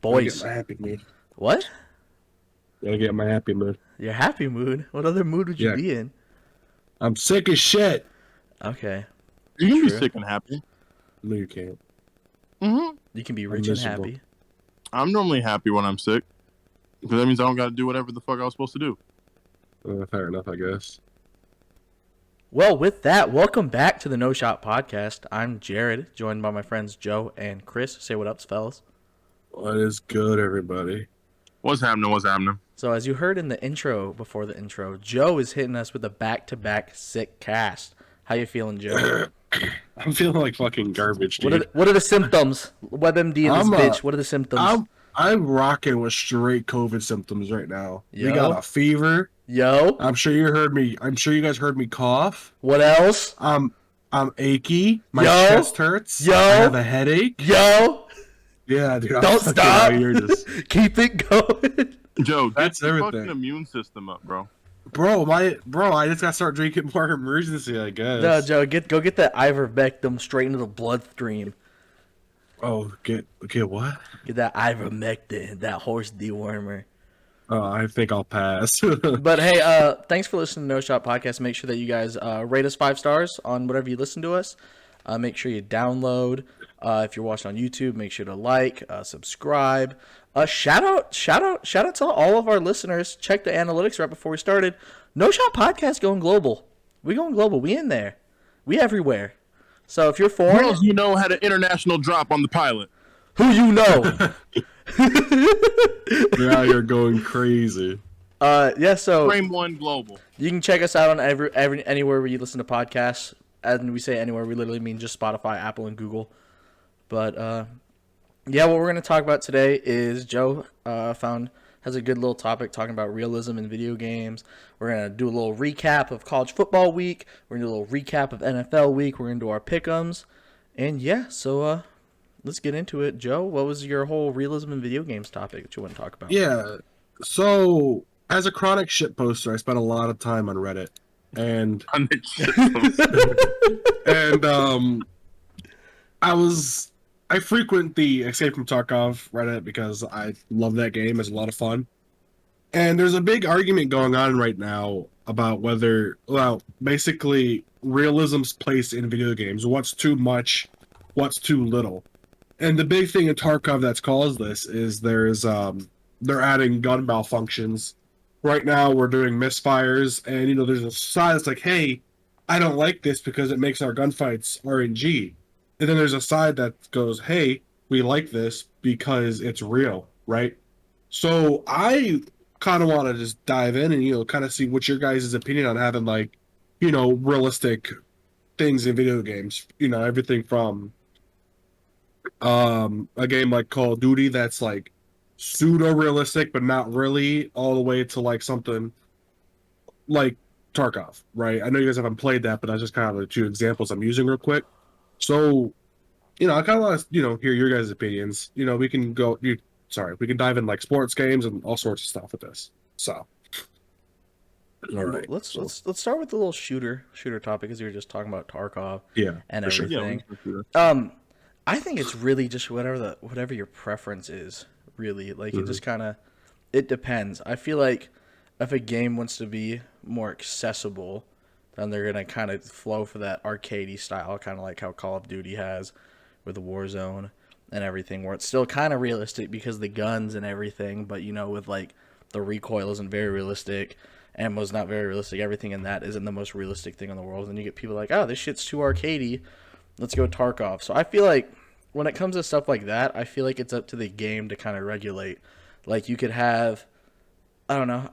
Gotta get Boys. my happy mood. What? Gotta get my happy mood. Your happy mood? What other mood would you Yeah, be in? I'm sick as shit. Okay, You can be true. sick and happy. No, you can't. You can be I'm rich and miserable. happy. I'm normally happy when I'm sick. Because that means I don't got to do whatever the fuck I was supposed to do. Fair enough, I guess. Well, with that, welcome back to the No Shot Podcast. I'm Jared, joined by my friends Joe and Chris. Say what up, fellas. What is good, everybody? What's happening? What's happening? So as you heard in the intro, before the intro, Joe is hitting us with a back-to-back sick cast. How you feeling, Joe? I'm feeling like fucking garbage, dude. What are the symptoms? WebMD in this bitch. What are the symptoms? I'm rocking with straight COVID symptoms right now. Yo. We got a fever. Yo, I'm sure you heard me. I'm sure you guys heard me cough. what else? I'm achy. My Yo. chest hurts. Yo. I have a headache. Yo, Yeah, dude. don't stop. You're just, Keep it going. Joe, That's get your everything. fucking immune system up, bro. bro. I just gotta start drinking more emergency, I guess. No, Joe, go get that ivermectin straight into the bloodstream. Oh, get what? Get that ivermectin, that horse dewormer. Oh, I think I'll pass. But hey, thanks for listening to No Shot Podcast. Make sure that you guys rate us 5 stars on whatever you listen to us. Make sure you download. If you're watching on YouTube, make sure to like, subscribe. Shout out to all of our listeners. Check the analytics right before we started. No Shot Podcast going global. We going global. We in there. We everywhere. So if you're foreign, Who else you know had an international drop on the pilot? who you know? You're out here going crazy. Yeah. So Frame one global. you can check us out on anywhere where you listen to podcasts. And we say anywhere, we literally mean just Spotify, Apple, and Google. But yeah, what we're going to talk about today is Joe has a good little topic talking about realism in video games. We're going to do a little recap of college football week. We're going to do a little recap of NFL week. We're going to do our pick'ems. And yeah, so let's get into it. Joe, what was your whole realism in video games topic that you want to talk about? Yeah. So, as a chronic shit poster, I spent a lot of time on Reddit, and I frequent the Escape from Tarkov Reddit because I love that game. It's a lot of fun. And there's a big argument going on right now about basically realism's place in video games. What's too much, what's too little. And the big thing in Tarkov that's caused this is they're adding gun malfunctions. Right now we're doing misfires, and there's a side that's like, hey, I don't like this because it makes our gunfights RNG. And then there's a side that goes, hey, we like this because it's real, right? So I kind of want to just dive in and, kind of see what your guys' opinion on having, realistic things in video games. Everything from a game like Call of Duty that's, pseudo-realistic, but not really, all the way to, something like Tarkov, right? I know you guys haven't played that, but that's just kind of the 2 examples I'm using real quick. So, I kind of want to, hear your guys' opinions. We can we can dive in sports games and all sorts of stuff with this. So, all right. Let's start with the little shooter topic, because you were just talking about Tarkov and for sure. everything. Yeah, I think it's really just whatever your preference is. Really, it just kind of it depends. I feel like if a game wants to be more accessible, then they're gonna kind of flow for that arcadey style, kind of like how Call of Duty has with the Warzone and everything, where it's still kind of realistic because of the guns and everything, but with the recoil isn't very realistic, ammo's not very realistic, everything in that isn't the most realistic thing in the world, and you get people like, oh, this shit's too arcadey, let's go Tarkov. So I feel like when it comes to stuff like that, I feel like it's up to the game to kind of regulate. You could have, I don't know,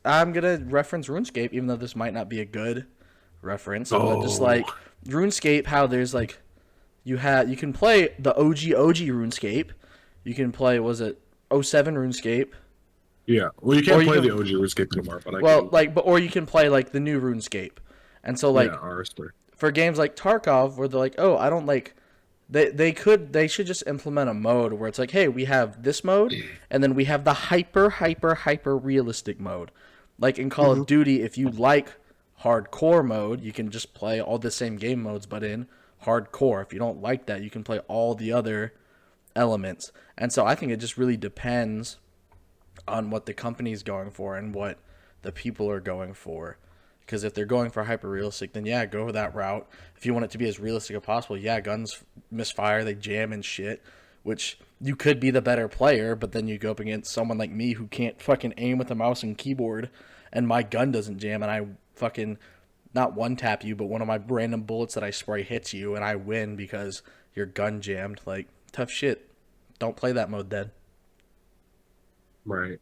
I'm gonna reference RuneScape, even though this might not be a good reference, but just RuneScape, how there's you can play the OG RuneScape, you can play, was it 07 RuneScape? Yeah, well, you can't play the OG RuneScape anymore, but or you can play the new RuneScape, and so for games like Tarkov, where they're like, oh, I don't like. They should just implement a mode where it's like, hey, we have this mode, and then we have the hyper realistic mode. Like in Call of Duty, if you like hardcore mode, you can just play all the same game modes, but in hardcore. If you don't like that, you can play all the other elements. And so I think it just really depends on what the company's going for and what the people are going for. Because if they're going for hyper realistic, then yeah, go that route. If you want it to be as realistic as possible, yeah, guns misfire, they jam and shit, which you could be the better player, but then you go up against someone like me who can't fucking aim with a mouse and keyboard, and my gun doesn't jam, and I fucking not one tap you, but one of my random bullets that I spray hits you, and I win because your gun jammed. Like, tough shit. Don't play that mode then. Right.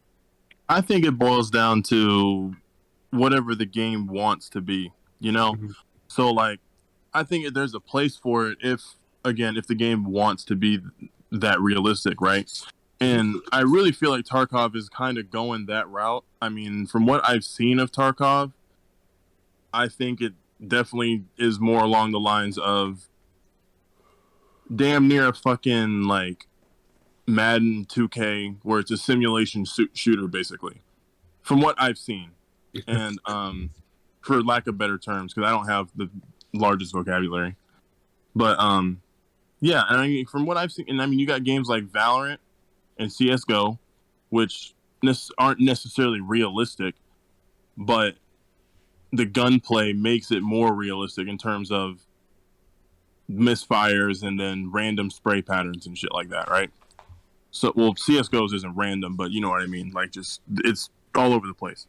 I think it boils down to whatever the game wants to be, you know? Mhm. So, like, I think there's a place for it if the game wants to be that realistic, right? And I really feel like Tarkov is kind of going that route. I mean, from what I've seen of Tarkov, I think it definitely is more along the lines of damn near a fucking, like, Madden 2K, where it's a simulation shooter, basically, from what I've seen. And for lack of better terms, because I don't have the largest vocabulary, but yeah, and I mean, from what I've seen, and I mean, you got games like Valorant and CS:GO, which aren't necessarily realistic, but the gunplay makes it more realistic in terms of misfires and then random spray patterns and shit like that, right? So, well, CS:GO's isn't random, but you know what I mean. Like, just it's all over the place.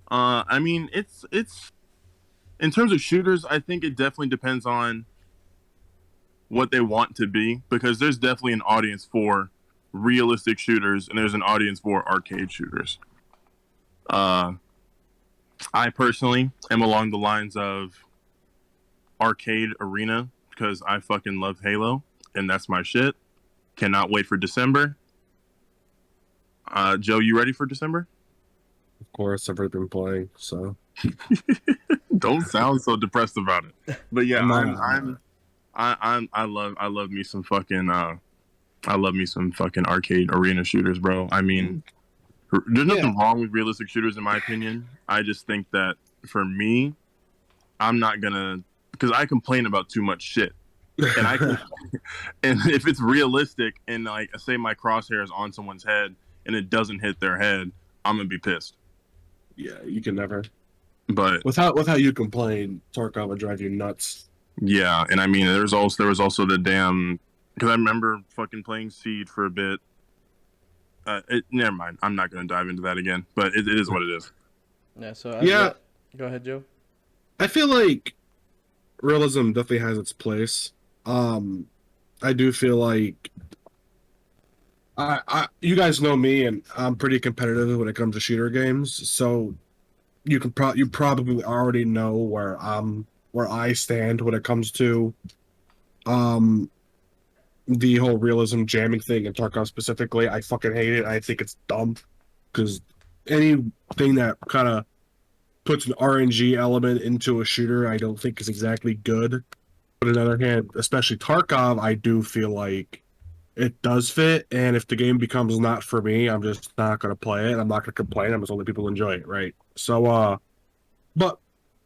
I mean, it's in terms of shooters, I think it definitely depends on what they want to be, because there's definitely an audience for realistic shooters and there's an audience for arcade shooters. I personally am along the lines of arcade arena because I fucking love Halo and that's my shit. Cannot wait for December. Joe, you ready for December? Of course, I've already been playing, so. Don't sound so depressed about it. But yeah, I'm I love me some fucking I love me some fucking arcade arena shooters, bro. I mean, there's nothing wrong with realistic shooters in my opinion. I just think that for me, I'm not gonna, because I complain about too much shit. And and if it's realistic and like say my crosshair is on someone's head and it doesn't hit their head, I'm gonna be pissed. Yeah, you can never. But With how you complain, Tarkov would drive you nuts. yeah, and I mean there was also the damn, because I remember fucking playing Siege for a bit. Never mind. I'm not gonna dive into that again. But it is what it is. Yeah, so go ahead, Joe. I feel like realism definitely has its place. I do feel like you guys know me, and I'm pretty competitive when it comes to shooter games. So you probably already know where I stand when it comes to um the whole realism jamming thing in Tarkov specifically. I fucking hate it. I think it's dumb because anything that kind of puts an RNG element into a shooter, I don't think is exactly good. But on the other hand, especially Tarkov, I do feel like it does fit. And if the game becomes not for me, I'm just not going to play it. I'm not going to complain. I'm just letting people enjoy it, right? So, but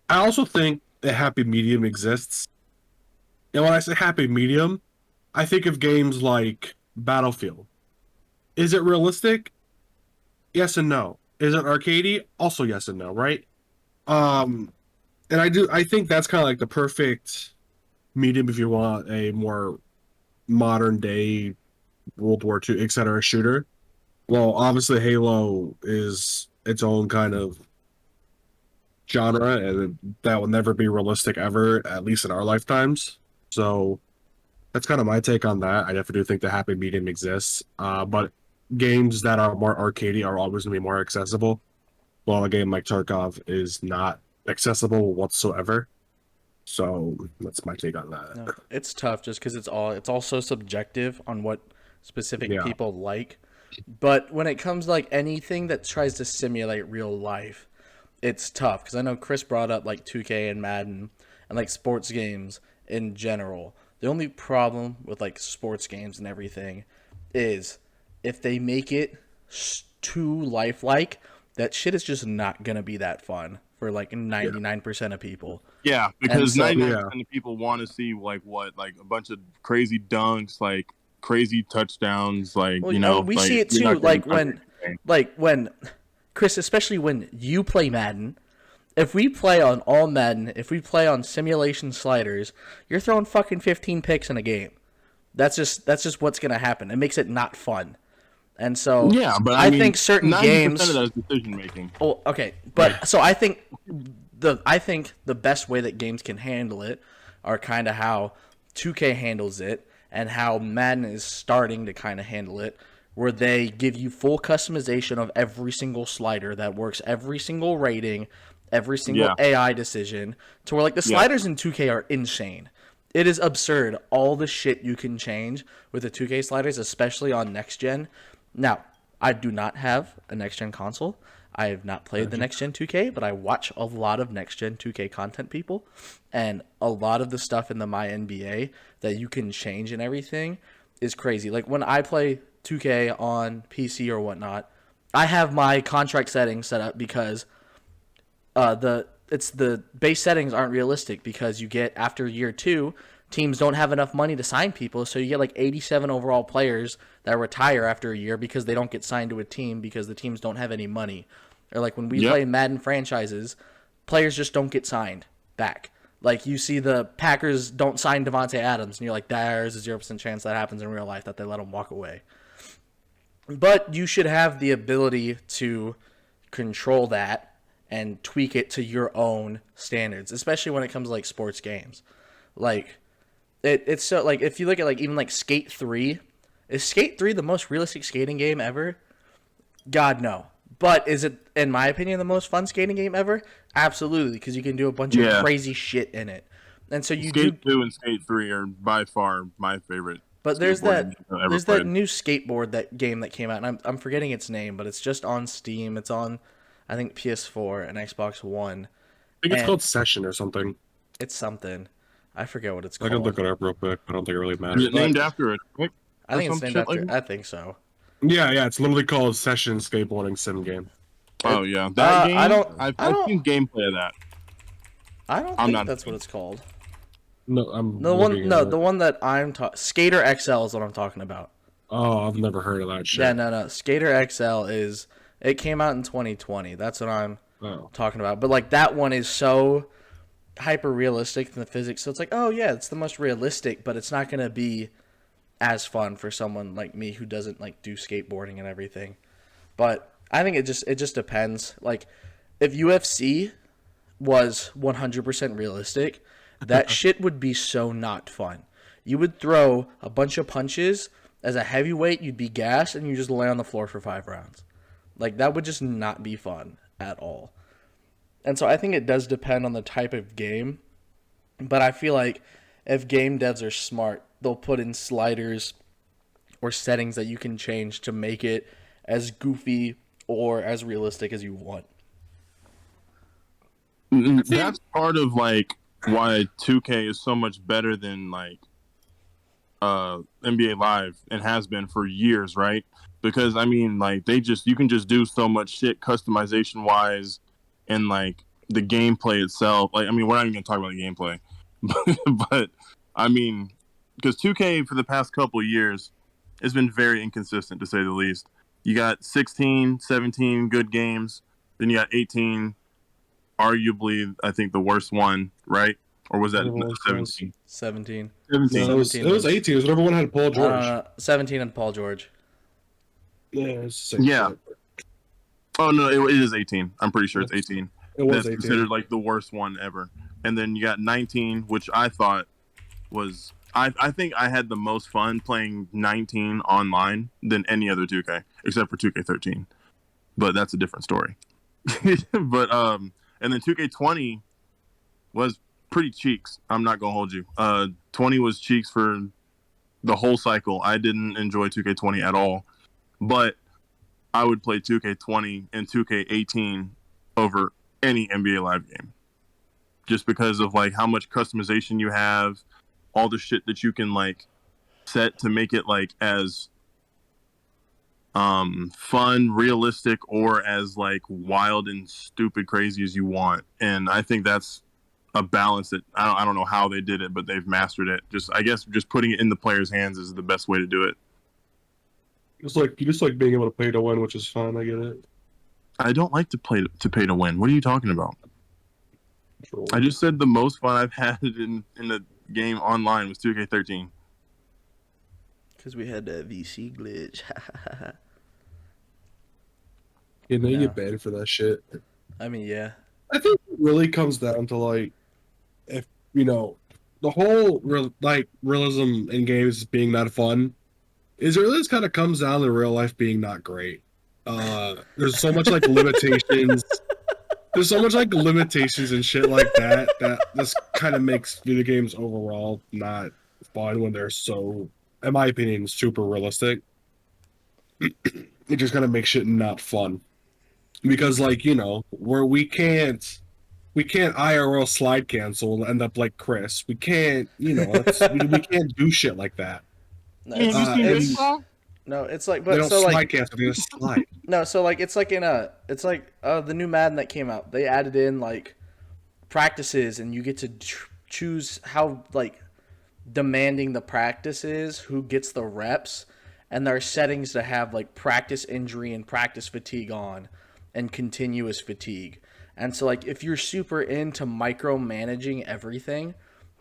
I also think a happy medium exists. And when I say happy medium, I think of games like Battlefield. Is it realistic? Yes and no. Is it arcadey? Also yes and no, right? And I think that's kind of like the perfect medium if you want a more modern day World War II, etc. shooter. Well, obviously Halo is its own kind of genre, and that will never be realistic ever, at least in our lifetimes. So that's kind of my take on that. I definitely do think the happy medium exists. But games that are more arcadey are always going to be more accessible, while a game like Tarkov is not accessible whatsoever. So that's my take on that. No, it's tough just because it's all so subjective on what specific Yeah. people like. But when it comes to like anything that tries to simulate real life, it's tough because I know Chris brought up like 2K and Madden and like sports games in general. The only problem with like sports games and everything is if they make it too lifelike, that shit is just not gonna be that fun for like 99% of people. Yeah, because so- 99% of people want to see like a bunch of crazy dunks, like crazy touchdowns, like Well, we like see it you're too. not gonna be under anything. Like when Chris, especially when you play Madden. If we play on all Madden, if we play on simulation sliders, you're throwing fucking 15 picks in a game. That's just what's gonna happen. It makes it not fun. And so Yeah, but I I mean, think certain 90% of games. that is decision making. Oh, okay, but so I think the best way that games can handle it are kind of how 2K handles it and how Madden is starting to kind of handle it, where they give you full customization of every single slider that works, every single rating, every single Yeah. AI decision, to where like the Yeah. sliders in 2K are insane. It is absurd all the shit you can change with the 2K sliders, especially on next gen. Now, I do not have a next gen console. I have not played the next gen 2K, but I watch a lot of next gen 2K content people, and a lot of the stuff in the My NBA that you can change and everything is crazy. Like when I play 2K on PC or whatnot, I have my contract settings set up because the base settings aren't realistic, because you get, after year 2, teams don't have enough money to sign people, so you get like 87 overall players that retire after a year because they don't get signed to a team because the teams don't have any money. Or like when we play Madden franchises, players just don't get signed back. Like you see the Packers don't sign Devontae Adams, and you're like, there's a 0% chance that happens in real life, that they let him walk away. But you should have the ability to control that and tweak it to your own standards, especially when it comes to like sports games. Like it's so, like if you look at like even like Skate 3, is Skate 3 the most realistic skating game ever? God, no. But is it, in my opinion, the most fun skating game ever? Absolutely, because you can do a bunch of crazy shit in it. And so you Skate 2 and Skate 3 are by far my favorite. But there's skateboarding that games I've ever there's played. that new skateboard that game that came out, and I'm forgetting its name, but it's just on Steam. It's on, I think, PS4 and Xbox One. I think it's And called Session or something. it's something. I forget what it's I can look called. it up real quick. I don't think it really Is matters. it named after a trick? I think it's named shit after. like that? I think so. Yeah, it's literally called Session Skateboarding Sim Game. Oh yeah, that game. I don't. I've I don't. seen gameplay of that. I don't I'm think not- that's what it's called. No, I'm The one, looking no, at the it. one that I'm Skater XL is what I'm talking about. Oh, I've never heard of that shit. Yeah, no. Skater XL is. It came out in 2020. That's what I'm Oh. talking about. But like that one is so hyper realistic in the physics. So it's like, oh yeah, it's the most realistic, but it's not gonna be as fun for someone like me who doesn't like do skateboarding and everything. But I think it just depends. Like if UFC was 100% realistic, that shit would be so not fun. You would throw a bunch of punches as a heavyweight, you'd be gassed, and you just lay on the floor for 5 rounds. Like that would just not be fun at all. And so I think it does depend on the type of game. But I feel like if game devs are smart, they'll put in sliders or settings that you can change to make it as goofy or as realistic as you want. That's part of like why 2K is so much better than like NBA Live and has been for years, right? Because I mean, like you can just do so much shit customization wise, and like the gameplay itself. Like I mean, we're not even gonna talk about the gameplay, but I mean, because 2K for the past couple of years has been very inconsistent to say the least. You got 16, 17 good games, then you got 18, arguably I think the worst one, right? Or was that Whatever it was. 17? 17. 17. No, it was 18. It was whatever one had Paul George. 17 and Paul George. Yeah, it's the same Yeah. shit. Oh no, it is 18. I'm pretty sure it's 18. It was That's 18. considered like the worst one ever. And then you got 19, which I thought was I think I had the most fun playing 19 online than any other 2K, except for 2K13. But that's a different story. But and then 2K20 was pretty cheeks. I'm not gonna hold you. 20 was cheeks for the whole cycle. I didn't enjoy 2K20 at all. But I would play 2K20 and 2K18 over any NBA Live game. Just because of like how much customization you have, all the shit that you can like set to make it like as fun, realistic, or as like wild and stupid crazy as you want. And I think that's a balance that I don't know how they did it, but they've mastered it. I guess just putting it in the player's hands is the best way to do it. It's like you just like being able to pay to win, which is fun. I get it. I don't like to pay to win. What are you talking about? Troll. I just said the most fun I've had in the game online was 2K13. Because we had that VC glitch. You know, you No. get banned for that shit. I mean, yeah. I think it really comes down to like, if you know, the whole realism in games being not fun is it really just kind of comes down to real life being not great. There's so much like limitations. There's so much like limitations and shit like that this kind of makes video games overall not fun when they're so, in my opinion, super realistic. It just kind of makes shit not fun because like where we can't IRL slide cancel and end up like Chris. We can't, we can't do shit like that. No, Yeah, have you seen and baseball? no, it's like, They but don't so slide like, cancel, they just slide. no, so like, it's like it's like the new Madden that came out. They added in like practices, and you get to choose how like demanding the practice is, who gets the reps, and there are settings to have like practice injury and practice fatigue on, and continuous fatigue. And so like if you're super into micromanaging everything,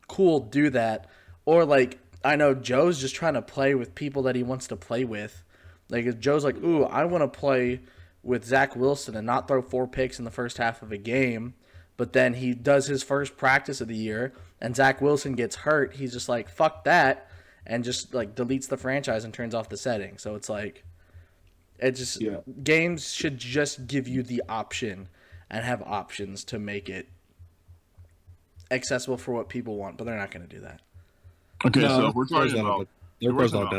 cool, do that. Or like I know Joe's just trying to play with people that he wants to play with. Like if Joe's like, ooh, I want to play with Zach Wilson and not throw 4 picks in the first half of a game, but then he does his first practice of the year and Zach Wilson gets hurt, he's just like, fuck that, and just like deletes the franchise and turns off the setting. So it's like, it just, games should just give you the option and have options to make it accessible for what people want, but they're not going to do that. Okay, No, so if we're talking about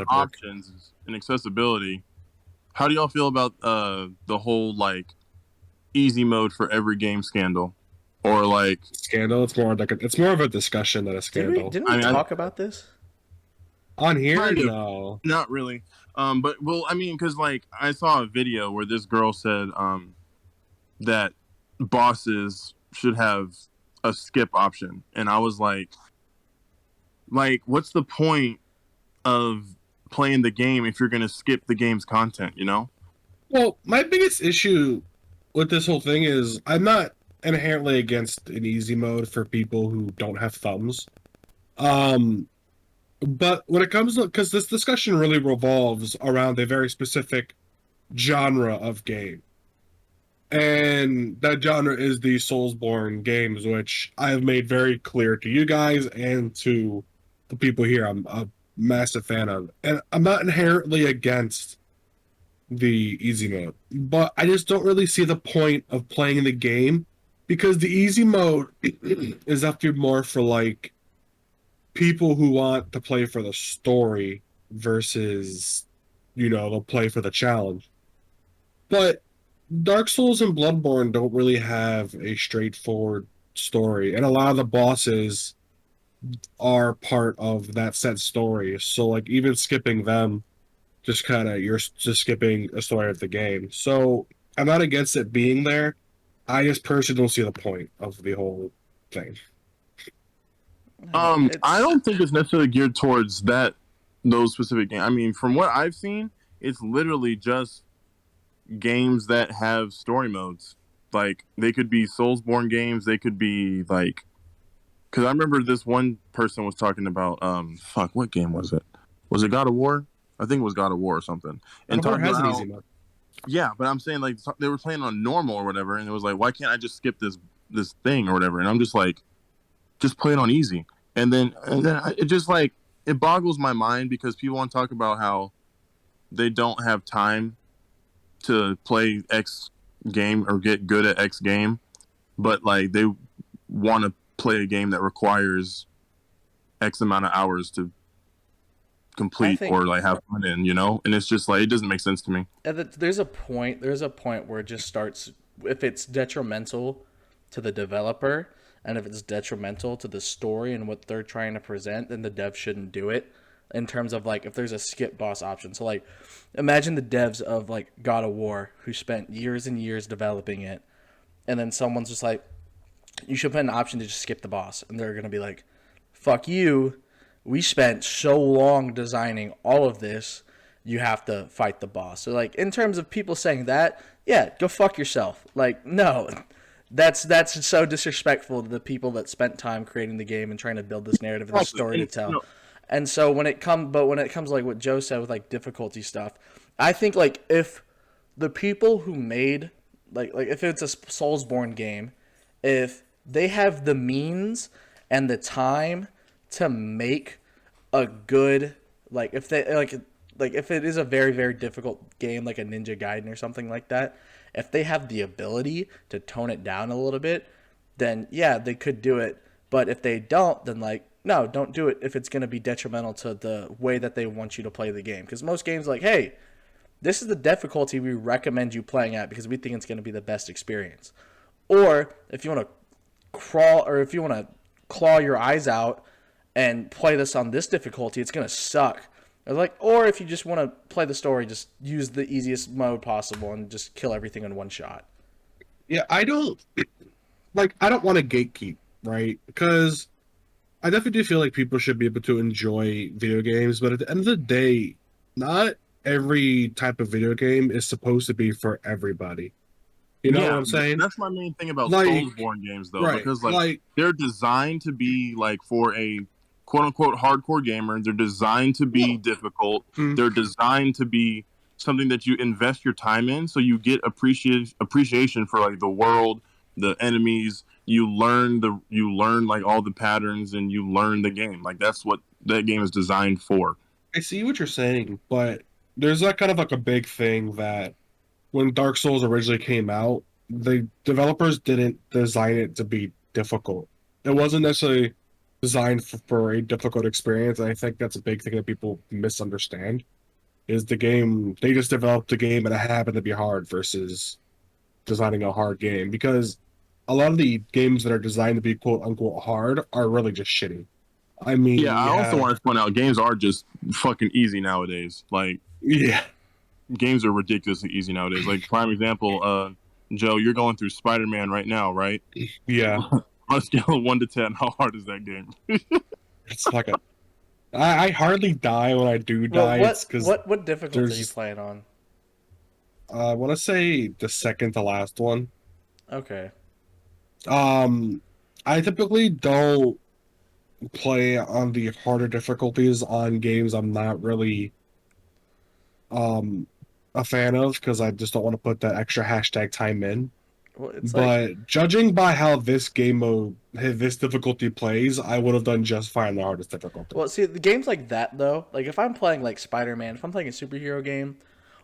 options and accessibility, how do y'all feel about the whole like easy mode for every game scandal, or like scandal? It's more like it's more of a discussion than a scandal. Didn't we talk about this on here? Kind of. No, not really. But well, I mean, because like I saw a video where this girl said that bosses should have a skip option, and I was like, what's the point of playing the game if you're gonna skip the game's content? You know? Well, my biggest issue with this whole thing is I'm not inherently against an easy mode for people who don't have thumbs. But when it comes to, because this discussion really revolves around a very specific genre of game. And that genre is the Soulsborne games, which I have made very clear to you guys and to the people here I'm a massive fan of. And I'm not inherently against the easy mode, but I just don't really see the point of playing the game because the easy mode is actually more for like people who want to play for the story versus they'll play for the challenge. But Dark Souls and Bloodborne don't really have a straightforward story, and a lot of the bosses are part of that set story. So like even skipping them, just kind of you're just skipping a story of the game. So I'm not against it being there. I just personally don't see the point of the whole thing. I don't think it's necessarily geared towards those specific games. I mean, from what I've seen, it's literally just games that have story modes. Like they could be Soulsborne games, they could be like, because I remember this one person was talking about what game was it? Was it God of War? I think it was God of War or something. And God of War has an easy mode. Yeah, but I'm saying like they were playing on normal or whatever, and it was like, why can't I just skip this thing or whatever? And I'm just like, just play it on easy. And then it just like it boggles my mind because people want to talk about how they don't have time to play X game or get good at X game, but like they want to play a game that requires X amount of hours to complete or like have fun in, and it's just like it doesn't make sense to me. There's a point where it just starts, if it's detrimental to the developer and if it's detrimental to the story and what they're trying to present, then the dev shouldn't do it. In terms of like if there's a skip boss option, so like imagine the devs of like God of War who spent years and years developing it, and then someone's just like, you should put an option to just skip the boss, and they're gonna be like, "Fuck you! We spent so long designing all of this. You have to fight the boss." So like in terms of people saying that, yeah, go fuck yourself. Like no, that's so disrespectful to the people that spent time creating the game and trying to build this narrative and the story to tell. And so when it comes like what Joe said with like difficulty stuff, I think like if the people who made like if it's a Soulsborne game, if they have the means and the time to make a good like if they like if it is a very very difficult game like a Ninja Gaiden or something like that, if they have the ability to tone it down a little bit, then yeah, they could do it. But if they don't, then like no, don't do it if it's going to be detrimental to the way that they want you to play the game. Because most games like, hey, this is the difficulty we recommend you playing at because we think it's going to be the best experience. Or if you want to crawl or if you want to claw your eyes out and play this on this difficulty, it's going to suck. Or if you just want to play the story, just use the easiest mode possible and just kill everything in one shot. Yeah, I don't want to gatekeep, right? Because I definitely do feel like people should be able to enjoy video games, but at the end of the day, not every type of video game is supposed to be for everybody. You know what I'm saying? That's my main thing about Like, Soulsborne games, though, right, because like they're designed to be like for a quote unquote hardcore gamer. They're designed to be difficult. They're designed to be something that you invest your time in, so you get appreciation for like the world, the enemies. You learn like all the patterns, and you learn the game. Like that's what that game is designed for. I see what you're saying, but there's that kind of like a big thing that when Dark Souls originally came out, the developers didn't design it to be difficult. It wasn't necessarily designed for a difficult experience. And I think that's a big thing that people misunderstand. Is the game they just developed the game and it happened to be hard versus designing a hard game, because a lot of the games that are designed to be quote unquote hard are really just shitty. I mean, yeah, I also want to point out games are just fucking easy nowadays. Like, yeah, games are ridiculously easy nowadays. Like, prime example, Joe, you're going through Spider-Man right now, right? Yeah. On a scale of 1 to 10, how hard is that game? It's like I hardly die when I do die. What difficulty are you playing on? I want to say the second to last one. Okay. I typically don't play on the harder difficulties on games I'm not really a fan of, because I just don't want to put that extra hashtag time in. Well, it's but judging by how this game mode, this difficulty plays, I would have done just fine the hardest difficulty. Well, see, the games like that though, like if I'm playing like Spider-Man, if I'm playing a superhero game,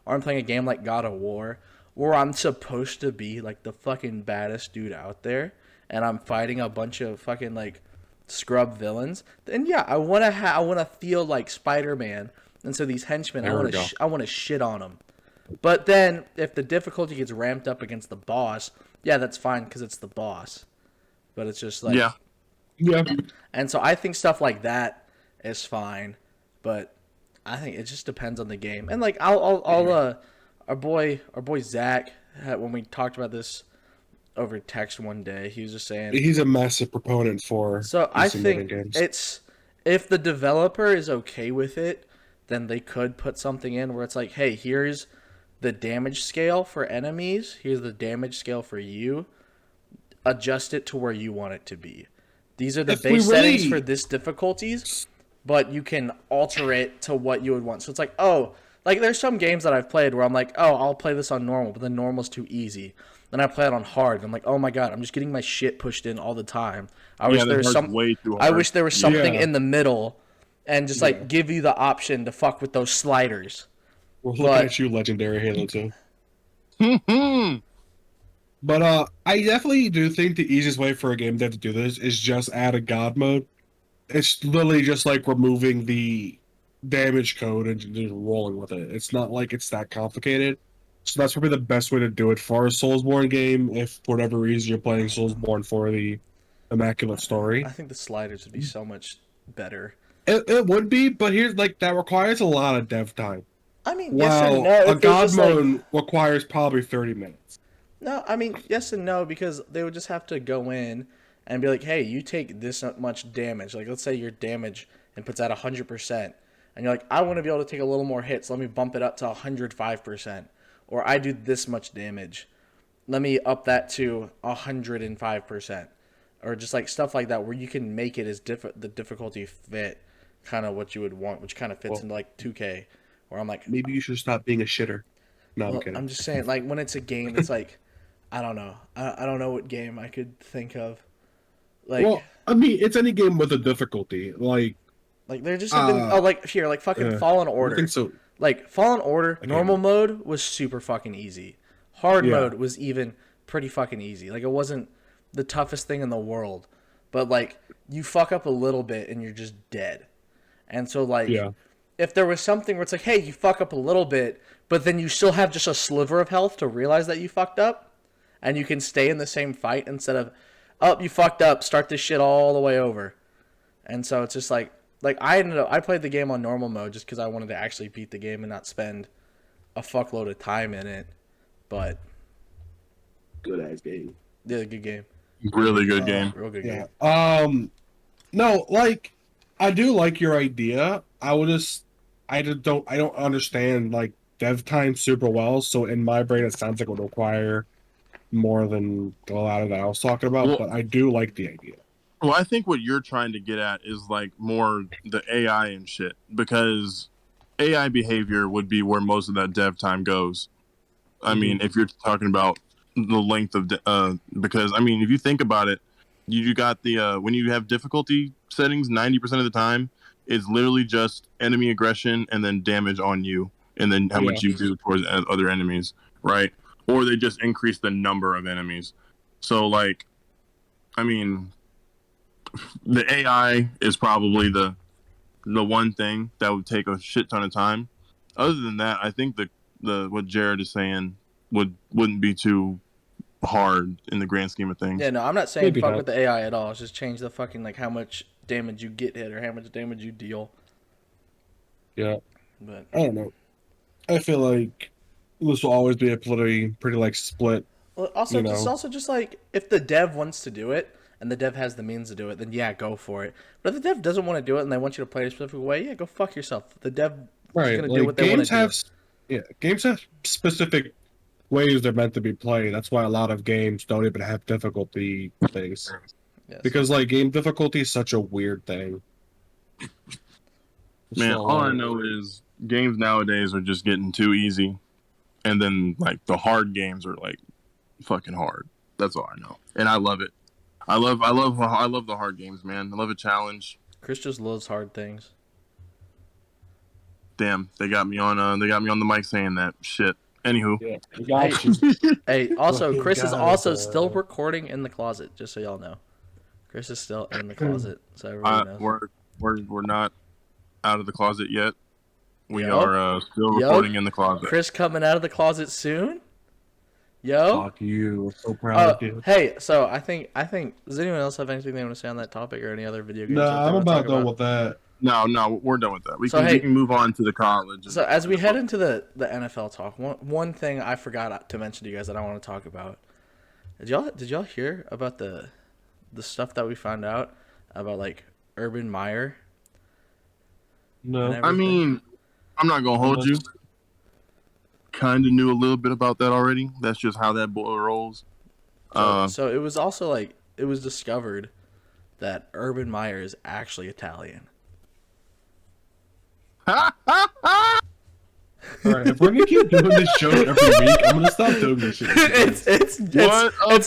or I'm playing a game like God of War, where I'm supposed to be like the fucking baddest dude out there, and I'm fighting a bunch of fucking like scrub villains, then yeah, I wanna feel like Spider-Man, and so these henchmen, I wanna shit on them. But then if the difficulty gets ramped up against the boss, yeah, that's fine because it's the boss. But it's just like yeah. And so I think stuff like that is fine, but I think it just depends on the game. And like I'll our boy Zach, when we talked about this over text one day, he was just saying he's a massive proponent for. So I think it's if the developer is okay with it, then they could put something in where it's like, hey, here's the damage scale for enemies, here's the damage scale for you. Adjust it to where you want it to be. These are the base settings for this difficulties, but you can alter it to what you would want. So it's like, oh, like there's some games that I've played where I'm like, oh, I'll play this on normal, but the normal's too easy. Then I play it on hard, and I'm like, oh my god, I'm just getting my shit pushed in all the time. I wish there was something in the middle, and just like give you the option to fuck with those sliders. We're looking at you, legendary Halo 2. But I definitely do think the easiest way for a game dev to do this is just add a god mode. It's literally just like removing the damage code and just rolling with it. It's not like it's that complicated. So that's probably the best way to do it for a Soulsborne game, if for whatever reason you're playing Soulsborne for the immaculate story. I think the sliders would be so much better. It would be, but here's like that requires a lot of dev time. I mean, yes and no. A god mode requires probably 30 minutes. No, I mean, yes and no, because they would just have to go in and be like, hey, you take this much damage. Like, let's say your damage input's at 100%, and you're like, I want to be able to take a little more hits. Let me bump it up to 105%. Or I do this much damage. Let me up that to 105%. Or just like stuff like that where you can make it as the difficulty fit kind of what you would want, which kind of fits into like 2K. Where I'm like, maybe you should stop being a shitter. No, I'm well, kidding. I'm just saying, like, when it's a game that's like, I don't know. I don't know what game I could think of. Like, well, I mean, it's any game with a difficulty. Like there just have been, like fucking Fallen Order. I think so. Like, Fallen Order, normal mode was super fucking easy. Hard mode was even pretty fucking easy. Like, it wasn't the toughest thing in the world. But, like, you fuck up a little bit and you're just dead. And so, like, if there was something where it's like, hey, you fuck up a little bit, but then you still have just a sliver of health to realize that you fucked up, and you can stay in the same fight instead of, oh, you fucked up, start this shit all the way over. And so it's just like I played the game on normal mode just because I wanted to actually beat the game and not spend a fuckload of time in it. But good ass game. Yeah, good game. Really good game. Real good Yeah. game. No, like I do like your idea. I don't understand like dev time super well. So in my brain, it sounds like it would require more than a lot of that I was talking about. Well, but I do like the idea. Well, I think what you're trying to get at is like more the AI and shit, because AI behavior would be where most of that dev time goes. I mean, if you're talking about the length of, because I mean, if you think about it, you got the when you have difficulty settings, 90% of the time, it's literally just enemy aggression and then damage on you, and then how much you do towards other enemies, right? Or they just increase the number of enemies. So, like, I mean, the AI is probably the one thing that would take a shit ton of time. Other than that, I think the what Jared is saying wouldn't be too hard in the grand scheme of things. Yeah, no, I'm not saying fuck with the AI at all. It's just change the fucking like how much damage you get hit or how much damage you deal. Yeah, but I don't know. I feel like this will always be a pretty like split. Well, also, it's also just like if the dev wants to do it and the dev has the means to do it, then yeah, go for it. But if the dev doesn't want to do it and they want you to play a specific way, yeah, go fuck yourself. The dev is going to do what they want to do. Yeah, games have specific ways they're meant to be played. That's why a lot of games don't even have difficulty things. Yes. Because like game difficulty is such a weird thing. Man, all I know is games nowadays are just getting too easy, and then like the hard games are like fucking hard. That's all I know, and I love it. I love the hard games, man. I love a challenge. Chris just loves hard things. Damn, they got me on the mic saying that shit. Anywho, hey, also Chris is also still recording in the closet. Just so y'all know, Chris is still in the closet. So everyone knows. We're not out of the closet yet. We are still recording in the closet. Chris coming out of the closet soon. Yo, fuck you! So proud of you. Hey, so I think. Does anyone else have anything they want to say on that topic or any other video games? No, I'm about done with that. No, we're done with that. We can move on to the college. So as we head into the NFL talk, one thing I forgot to mention to you guys that I want to talk about. Did y'all hear about the stuff that we found out about like Urban Meyer? No, I mean, I'm not gonna hold you. Kind of knew a little bit about that already. That's just how that boy rolls. So it was also like it was discovered that Urban Meyer is actually Italian. All right, if we're gonna keep doing this show every week, I'm gonna stop doing this shit. It's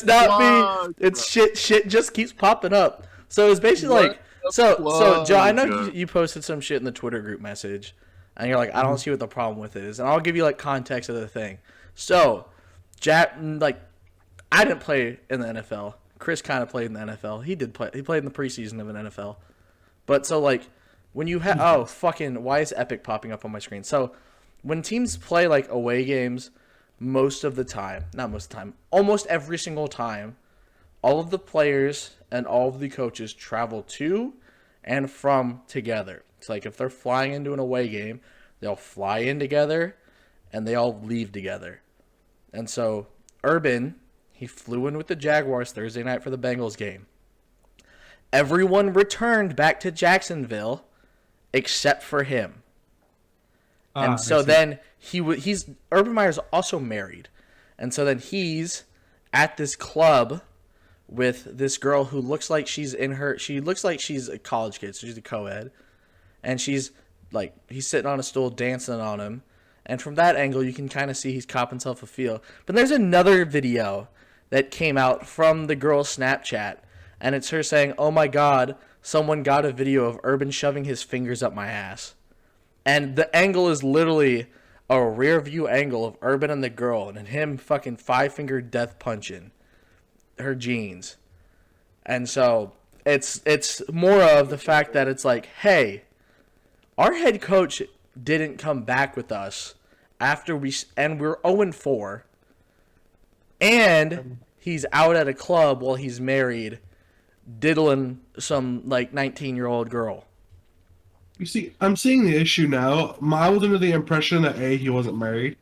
not me. It's shit just keeps popping up. So it's basically like so Joe, I know you posted some shit in the Twitter group message, and you're like, I don't see what the problem with it is, and I'll give you like context of the thing. So, like, I didn't play in the NFL. Chris kind of played in the NFL. He did play. He played in the preseason of an NFL. But so like. When you have why is Epic popping up on my screen? So when teams play like away games, most of the time, not most of the time, almost every single time, all of the players and all of the coaches travel to and from together. It's like if they're flying into an away game, they'll fly in together and they all leave together. And so Urban, he flew in with the Jaguars Thursday night for the Bengals game. Everyone returned back to Jacksonville except for him. And so then he's Urban Meyer's also married. And so then he's at this club with this girl who looks like she's a college kid, so she's a co-ed. And she's like, he's sitting on a stool dancing on him. And from that angle, you can kind of see he's copping himself a feel. But there's another video that came out from the girl's Snapchat. And it's her saying, "Oh my God, someone got a video of Urban shoving his fingers up my ass." And the angle is literally a rear view angle of Urban and the girl, and him fucking 5-finger death punching her jeans. And so it's more of the fact that it's like, hey, our head coach didn't come back with us after we're 0-4, and he's out at a club while he's married, diddling some like 19-year-old girl. You see, I'm seeing the issue now. I was under the impression that A, he wasn't married,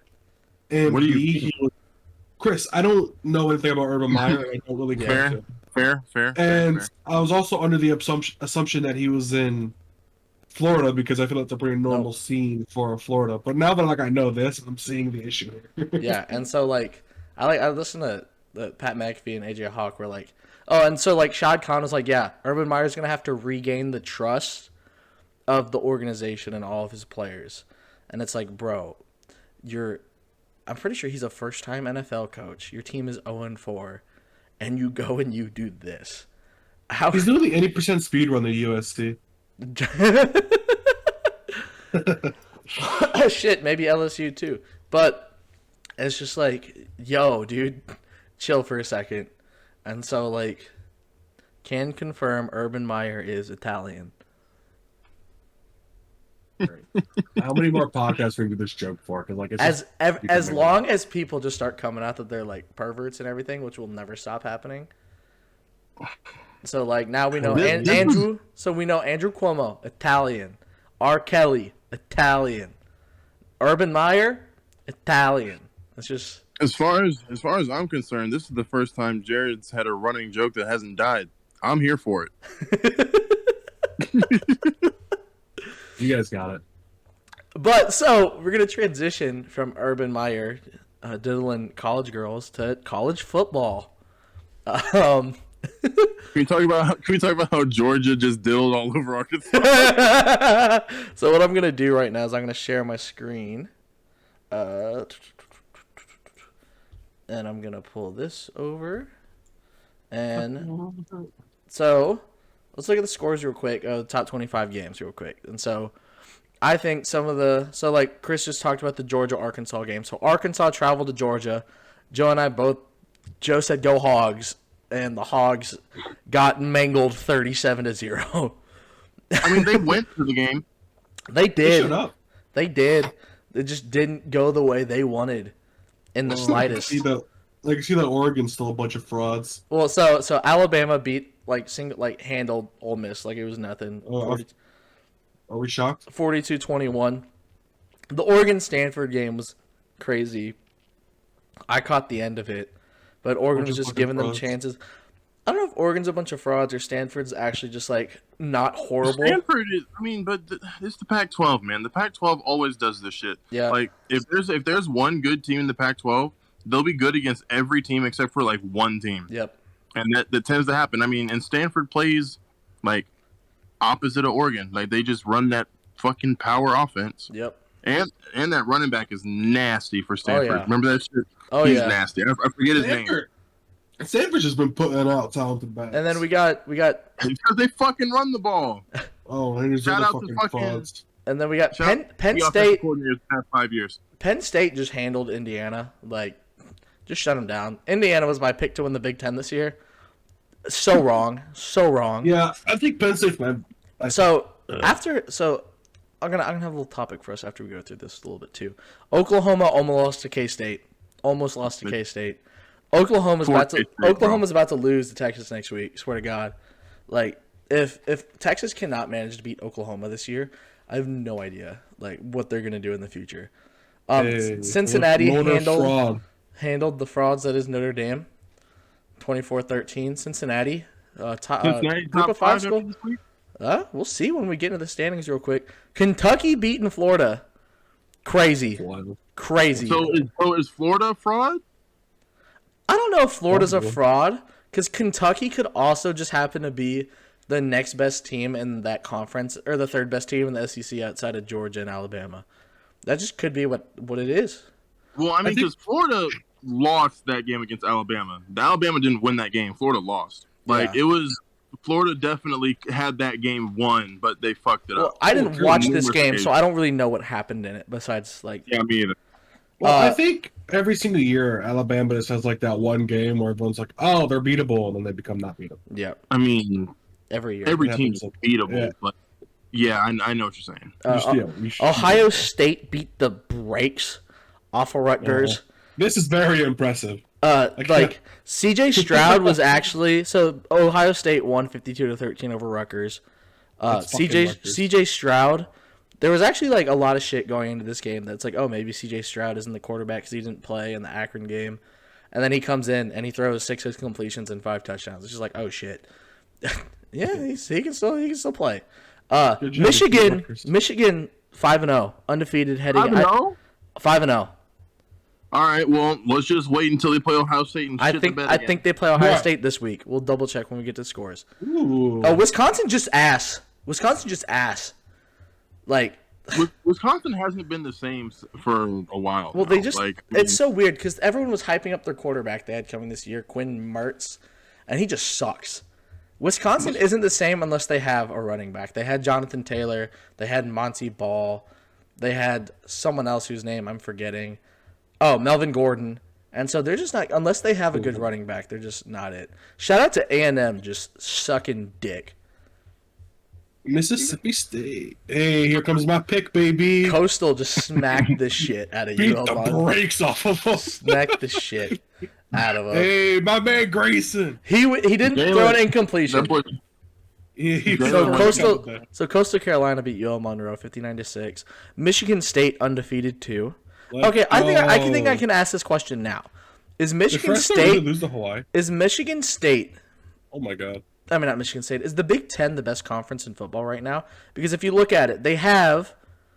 and What do B, you he was... Chris, I don't know anything about Urban Meyer, and I don't really care to. Fair. And I was also under the assumption that he was in Florida, because I feel that's a pretty normal scene for Florida. But now that I know this, I'm seeing the issue here. Yeah, and so like I listened to the Pat McAfee and AJ Hawk were like, oh, and so like Shad Khan was like, yeah, Urban Meyer's gonna have to regain the trust of the organization and all of his players. And it's like, bro, I'm pretty sure he's a first-time NFL coach. Your team is 0-4, and you go and you do this. He's doing the 80% speed run the USD. Shit, maybe LSU too. But it's just like, yo, dude, chill for a second. And so, like, can confirm Urban Meyer is Italian. How many more podcasts are we do this joke for? Because like, it's as long as people just start coming out that they're like perverts and everything, which will never stop happening. So like now we know Andrew. So we know Andrew Cuomo, Italian. R. Kelly, Italian. Urban Meyer, Italian. It's just as far as I'm concerned, this is the first time Jared's had a running joke that hasn't died. I'm here for it. You guys got it. But so we're gonna transition from Urban Meyer diddling college girls to college football. Can we talk about how Georgia just diddled all over Arkansas? So what I'm gonna do right now is I'm gonna share my screen, and I'm gonna pull this over, and so let's look at the scores real quick. The top 25 games real quick, and so I think like Chris just talked about the Georgia-Arkansas game. So Arkansas traveled to Georgia. Joe said go Hogs, and the Hogs got mangled 37-0. I mean, they went to the game. They did. Shut up. They did. It just didn't go the way they wanted in the slightest. See that Oregon's still a bunch of frauds. Well, so Alabama beat handled Ole Miss like it was nothing. Are we shocked? 42-21. The Oregon-Stanford game was crazy. I caught the end of it, but Oregon was just giving them chances. I don't know if Oregon's a bunch of frauds or Stanford's actually just like not horrible. Stanford is, but it's the Pac-12, man. The Pac-12 always does this shit. Yeah. Like if there's one good team in the Pac-12, they'll be good against every team except for like one team. Yep. And that tends to happen. I mean, and Stanford plays like opposite of Oregon. Like they just run that fucking power offense. Yep. And that running back is nasty for Stanford. Oh, yeah. Remember that shit? Oh, He's yeah. nasty. I forget his name. Stanford's just been putting out talented backs. And then we got Because they fucking run the ball. Oh, and there's Shout other out to fucking fucking- frauds. and then we got Shout out Penn The State. offensive coordinator the past 5 years. Penn State just handled Indiana. Like, just shut them down. Indiana was my pick to win the Big Ten this year. So wrong. So wrong. Yeah, I think Penn State's my... So I'm gonna have a little topic for us after we go through this a little bit too. Oklahoma almost lost to K-State. Oklahoma's about to lose to Texas next week. Swear to God. Like if Texas cannot manage to beat Oklahoma this year, I have no idea like what they're gonna do in the future. Cincinnati handled the frauds that is Notre Dame. 24-13. Cincinnati Cincinnati Group top of five 5 after school. this week? We'll see when we get into the standings real quick. Kentucky beating Florida. Crazy. Crazy. So is Florida a fraud? I don't know if Florida's a fraud because Kentucky could also just happen to be the next best team in that conference or the third best team in the SEC outside of Georgia and Alabama. That just could be what it is. Well, I mean, because Florida lost that game against Alabama. The Alabama didn't win that game. Florida lost. It was Florida definitely had that game won, but they fucked it up. I didn't watch this game, so I don't really know what happened in it besides Yeah, me either. Well, I think every single year Alabama just has like that one game where everyone's like, "Oh, they're beatable," and then they become not beatable. Yeah. I mean, every year. Every team's beatable, but yeah, I know what you're saying. Ohio State beat the brakes off of Rutgers. This is very impressive. CJ Stroud was actually Ohio State won 52-13 over Rutgers. CJ Stroud, there was actually like a lot of shit going into this game that's like, oh, maybe CJ Stroud isn't the quarterback because he didn't play in the Akron game, and then he comes in and he throws 6 completions and 5 touchdowns. It's just like, oh shit, yeah, he can still play. Michigan 5-0 undefeated heading 5-0. All right, well, let's just wait until they play Ohio State and shit the bed again. I think they play Ohio State this week. We'll double check when we get to scores. Ooh. Wisconsin just ass. Like, Wisconsin hasn't been the same for a while. Well, they just it's so weird because everyone was hyping up their quarterback they had coming this year, Quinn Mertz, and he just sucks. Wisconsin isn't the same unless they have a running back. They had Jonathan Taylor. They had Monty Ball. They had someone else whose name I'm forgetting. Oh, Melvin Gordon. And so they're just not, unless they have a good running back, they're just not it. Shout out to A&M just sucking dick. Mississippi State. Hey, here comes my pick, baby. Coastal just smacked the shit out of Beat the brakes off of them. Smacked the shit out of him. Hey, my man Grayson. He didn't throw an incompletion. So Coastal Carolina beat UL Monroe 59-6. Michigan State undefeated 2. Okay, I think I can ask this question now. Is Michigan State lose to Hawaii? Is Michigan State? Oh my god. I mean, not Michigan State. Is the Big Ten the best conference in football right now? Because if you look at it, they have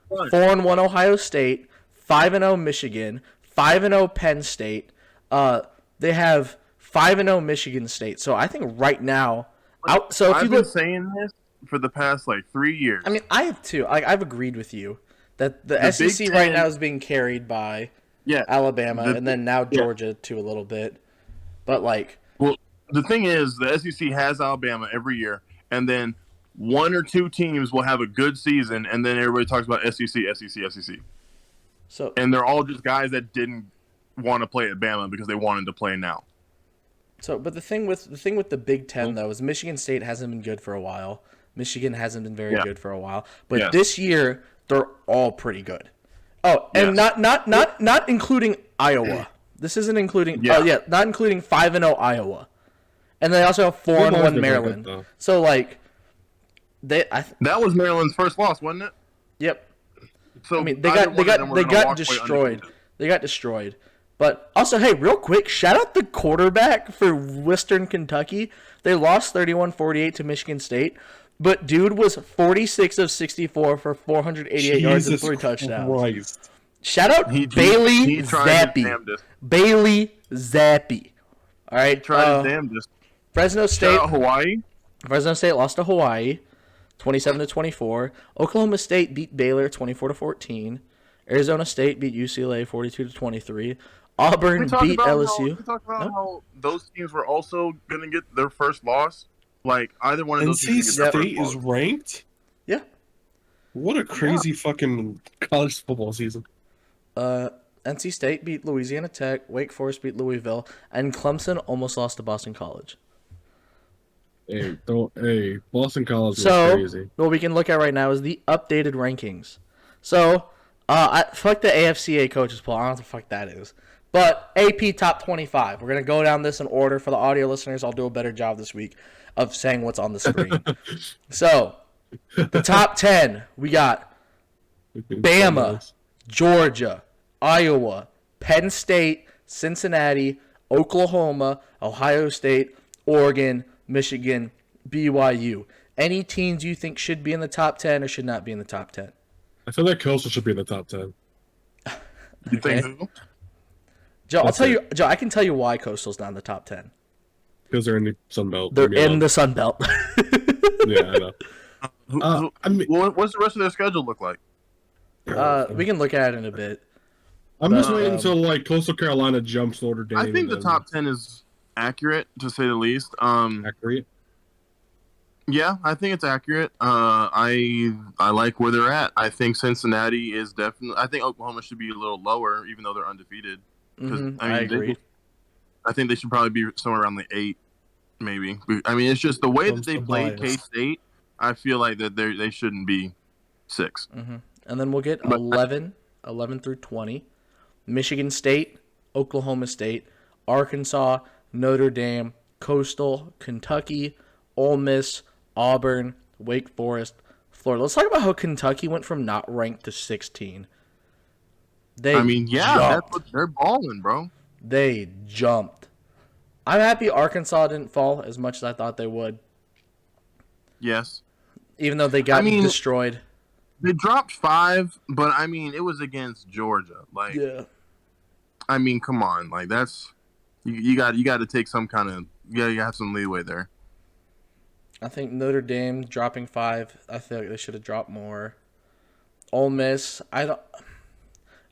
4-1 Ohio State, 5-0 Michigan, 5-0 Penn State. They have 5-0 Michigan State. So I think right now, I've been saying this for the past 3 years. I mean, I have too. I've agreed with you that the SEC right now is being carried by Alabama and then now Georgia too a little bit. But the thing is, the SEC has Alabama every year, and then 1 or 2 teams will have a good season, and then everybody talks about SEC. So, and they're all just guys that didn't want to play at Bama because they wanted to play now. So, but the thing with the Big Ten though is Michigan State hasn't been good for a while. Michigan hasn't been very good for a while. But this year they're all pretty good. Oh, and not including Iowa. This isn't including not including 5-0 Iowa. And they also have 4-1 Maryland. So that was Maryland's first loss, wasn't it? Yep. So I mean, they got destroyed. They got destroyed. But also, hey, real quick, shout out the quarterback for Western Kentucky. They lost 31-48 to Michigan State, but dude was 46 of 64 for 488 yards and 3 touchdowns. Christ. Shout out Bailey Zappi. Bailey Zappi. All right. Tried his damnedest. Fresno State. Shout out Hawaii. Fresno State lost to Hawaii, 27-24. Oklahoma State beat Baylor 24-14. Arizona State beat UCLA 42-23. Auburn beat LSU. We talked about how those teams were also going to get their first loss. Either one of those teams NC State is ranked? Yeah. What a crazy fucking college football season. NC State beat Louisiana Tech. Wake Forest beat Louisville. And Clemson almost lost to Boston College. Hey, Boston College is crazy. What we can look at right now is the updated rankings. So, fuck the AFCA coaches poll. I don't know what the fuck that is. But AP top 25. We're going to go down this in order. For the audio listeners, I'll do a better job this week of saying what's on the screen. So, the top 10, we got Bama, Georgia, Iowa, Penn State, Cincinnati, Oklahoma, Ohio State, Oregon, Michigan, BYU. Any teams you think should be in the top 10 or should not be in the top 10? I feel like Coastal should be in the top 10. You think who? Joe, That's Joe, I can tell you why Coastal's not in the top 10. Because they're in the Sun Belt. They're in the Sun Belt. Yeah, I know. I mean, What's the rest of their schedule look like? We can look at it in a bit. I'm just waiting until like Coastal Carolina jumps Notre Dame. I think the top 10 is accurate, to say the least. Accurate. Yeah, I think it's accurate. I like where they're at. I think Cincinnati is definitely. I think Oklahoma should be a little lower, even though they're undefeated. I agree. I think they should probably be somewhere around the 8, maybe. I mean, it's just the way that they played K-State. I feel like that they shouldn't be 6. And then we'll get 11 through 20. Michigan State, Oklahoma State, Arkansas, Notre Dame, Coastal, Kentucky, Ole Miss, Auburn, Wake Forest, Florida. Let's talk about how Kentucky went from not ranked to 16. They're balling, bro. They jumped. I'm happy Arkansas didn't fall as much as I thought they would. Yes. Even though they got destroyed. They dropped 5, but I mean, it was against Georgia. Like, yeah. I mean, come on, like that's you got to take some kind of you have some leeway there. I think Notre Dame dropping 5. I feel like they should have dropped more. Ole Miss,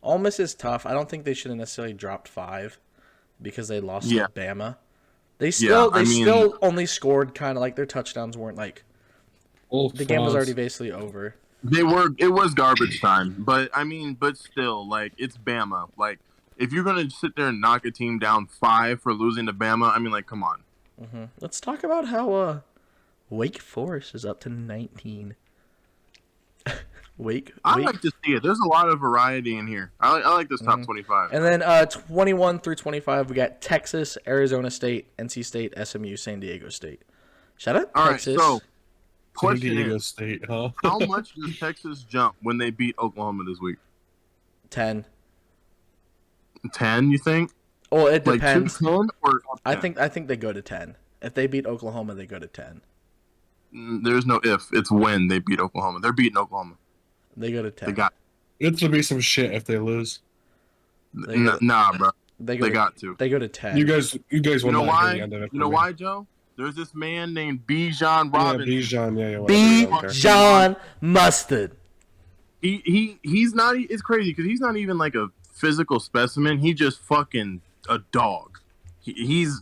Ole Miss is tough. I don't think they should have necessarily dropped 5 because they lost to Bama. They still only scored kind of like their touchdowns weren't like. The game was already basically over. It was garbage time, but still, like, it's Bama. Like, if you're gonna sit there and knock a team down 5 for losing to Bama, I mean, like, come on. Let's talk about how Wake Forest is up to 19. I like to see it. There's a lot of variety in here. I like this top 25. And then 21 through 25, we got Texas, Arizona State, NC State, SMU, San Diego State. Shout out Texas. All right, so San Diego State, huh? How much does Texas jump when they beat Oklahoma this week? 10. 10, you think? Well, it depends. Like 10 or 10? I think they go to 10. If they beat Oklahoma, they go to 10. There's no if. It's when they beat Oklahoma. They're beating Oklahoma. They go to 10. They got. It's gonna be some shit if they lose. Nah, bro. They got to. They go to 10. You guys will not why? hear the end of it. You know why, Joe? There's this man named Bijan Robinson. Bijan Mustard. He's not. It's crazy because he's not even like a physical specimen. He just fucking a dog. He's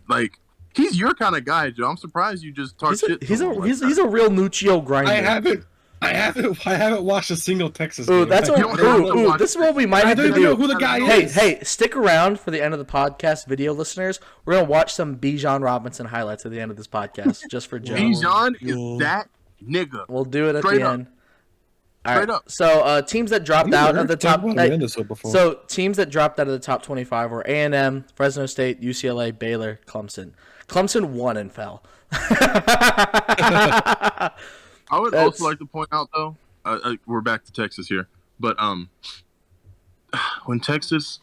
your kind of guy, Joe. I'm surprised you just talk shit. He's a real Nuccio grinder. I haven't watched a single Texas game. This is what we might have to do. I don't know who the guy is. Hey, stick around for the end of the podcast, video listeners. We're gonna watch some Bijan Robinson highlights at the end of this podcast, just for Joe. Bijan is that nigga. We'll do it at the end. All right. Up. So teams that dropped out of the top. So teams that dropped out of the top 25 were A&M, Fresno State, UCLA, Baylor, Clemson. Clemson won and fell. I would also like to point out, though, we're back to Texas here, but when Texas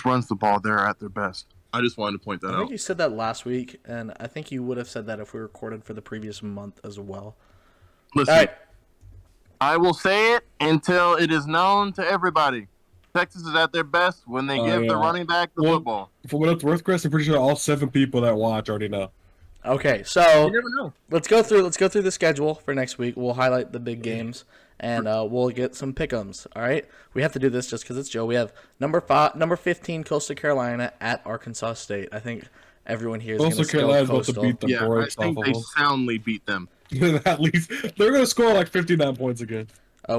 runs the ball, they're at their best. I just wanted to point that out. I think you said that last week, and I think you would have said that if we recorded for the previous month as well. Listen, all right. I will say it until it is known to everybody. Texas is at their best when they give the running back the football. For what it's worth, Chris, I'm pretty sure all 7 people that watch already know. Okay, so let's go through the schedule for next week. We'll highlight the big games, and we'll get some pick'ems. All right, we have to do this just because it's Joe. We have number 15, Coastal Carolina at Arkansas State. I think everyone here is going to go Coastal. Beat the I think they soundly beat them. At least they're going to score like 59 points again.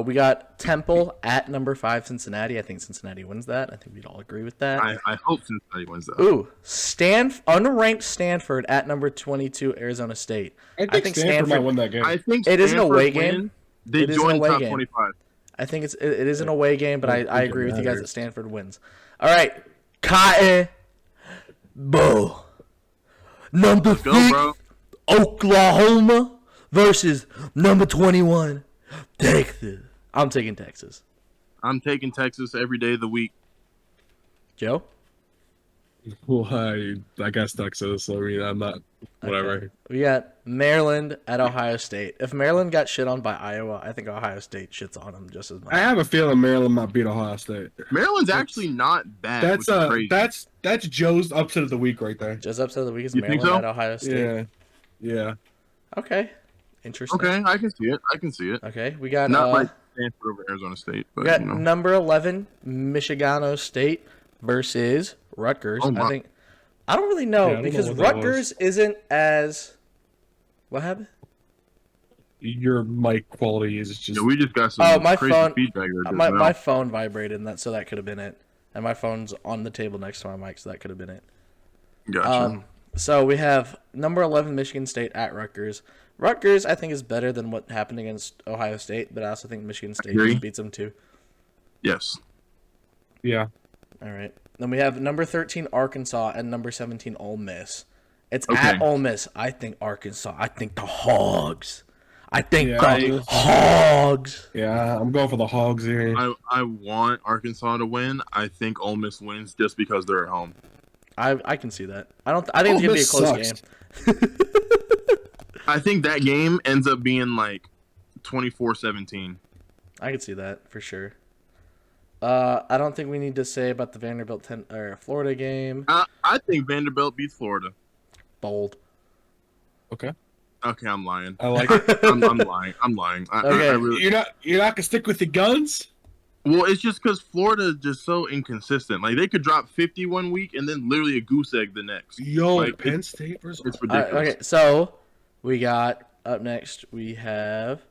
We got Temple at number 5, Cincinnati. I think Cincinnati wins that. I think we'd all agree with that. I hope Cincinnati wins that. Ooh, unranked Stanford at number 22, Arizona State. I think Stanford might win that game. I think it is an away game. They joined top 25. I think it is an away game, but I agree with you guys that Stanford wins. All right, Cotton Bowl. Number 6, Oklahoma versus number 21. Texas. I'm taking Texas. I'm taking Texas every day of the week. Joe? Well, I guess Texas. I mean, I'm not. Whatever. Okay. We got Maryland at Ohio State. If Maryland got shit on by Iowa, I think Ohio State shits on them just as much. I have a feeling Maryland might beat Ohio State. Maryland's actually not bad, which is crazy. That's Joe's upset of the week right there. Just upset of the week is You think Maryland so? at Ohio State. Yeah. Okay. Interesting. Okay, I can see it. Okay. We got Not like Stanford over Arizona State, but we got you know. number 11 Michigano State versus Rutgers. Oh, my. I don't really know Yeah, I don't know because what that Rutgers isn't as. What happened? Your mic quality is just. Yeah, we just got some my crazy phone- feedback here just My now. phone vibrated, so that could have been it. And my phone's on the table next to my mic, so that could have been it. Gotcha. So we have number 11 Michigan State at Rutgers. Rutgers, I think, is better than what happened against Ohio State, but I also think Michigan State Agree. beats them too. Yes. Yeah. All right. Then we have number 13 Arkansas and number 17 Ole Miss. It's Okay. at Ole Miss. I think Arkansas. I think the Hogs. I think Yeah, the Hogs. Yeah, I'm going for the Hogs here. I want Arkansas to win. I think Ole Miss wins just because they're at home. I can see that. I think it's gonna be a close game. I think that game ends up being like 24-17. I can see that for sure. I don't think we need to say about the Vanderbilt Florida game. I think Vanderbilt beats Florida. Bold. Okay. Okay, I'm lying. I like it. I'm lying. I'm lying. Okay. I really, You're not gonna stick with the guns? well, it's just because Florida is just so inconsistent. Like they could drop 50 one week and then literally a goose egg the next. Yo, Like, Penn State versus. It's ridiculous. Okay, so we got up next. We have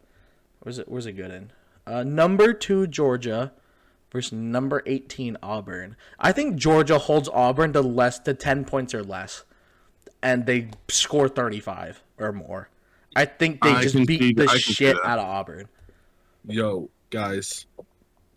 where's it good in? Number 2 Georgia versus number 18 Auburn. I think Georgia holds Auburn to 10 points or less, and they score 35 or more. I think they just beat the shit out of Auburn. Yo, guys.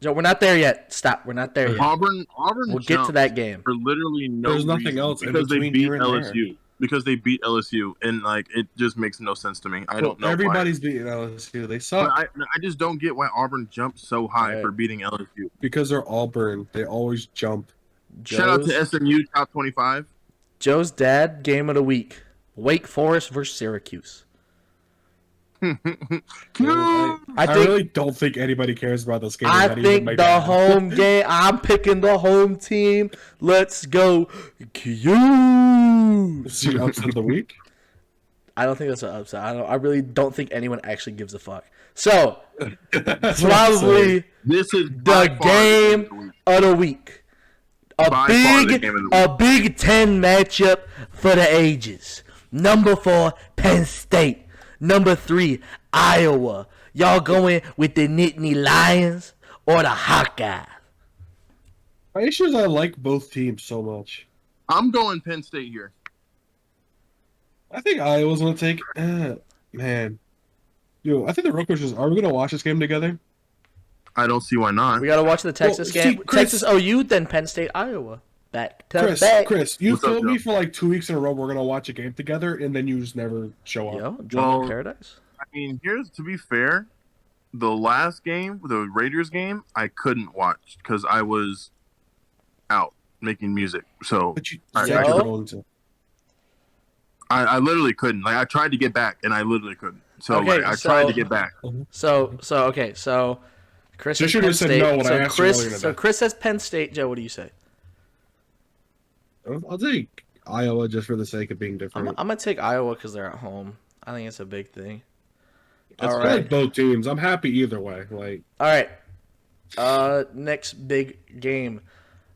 So we're not there yet. Stop. We're not there yet. Auburn. We'll get to that game. For literally no There's nothing reason, else in because they between beat here and LSU. Because they beat LSU, and like it just makes no sense to me. I don't know. Everybody's beating LSU. They suck But I just don't get why Auburn jumped so high for beating LSU. because they're Auburn. They always jump. Shout out to SMU top 25. Joe's dad game of the week: Wake Forest versus Syracuse. I really don't think anybody cares about this game. I Not even think my the dad. home game. I'm picking the home team. Let's go, Q. Is he upset of the week? I don't think that's an upset. I really don't think anyone actually gives a fuck. So That's what I'm saying. probably This is the game of the week. A By far the big, game of the week. a Big Ten matchup for the ages. Number 4, Penn State. Number 3, Iowa. Y'all going with the Nittany Lions or the Hawkeyes? My issue is I like both teams so much. I'm going Penn State here. I think Iowa's gonna take. Man, yo, I think the Rutgers is. Are we gonna watch this game together? I don't see why not. We got to watch the Texas see, game. Chris- Texas OU, then Penn State, Iowa. Back to back. Chris, you What's up, told me Joe? for like 2 weeks in a row we're gonna watch a game together, and then you just never show up. Yo, Drum Well, Paradise. I mean, here's to be fair, the last game, the Raiders game, I couldn't watch because I was out making music. So But you All said right. you were Yo. going to. I literally couldn't. Like I tried to get back and I literally couldn't. So Okay, like, I so- tried to get back. So Chris You says should Penn have said State. no when I So asked you earlier Chris, today. so Chris says Penn State. Joe, what do you say? I'll take Iowa just for the sake of being I'm different. gonna take Iowa because they're at home. I think it's a big thing. I All like right, both teams. I'm happy either way. Like, all right. Next big game,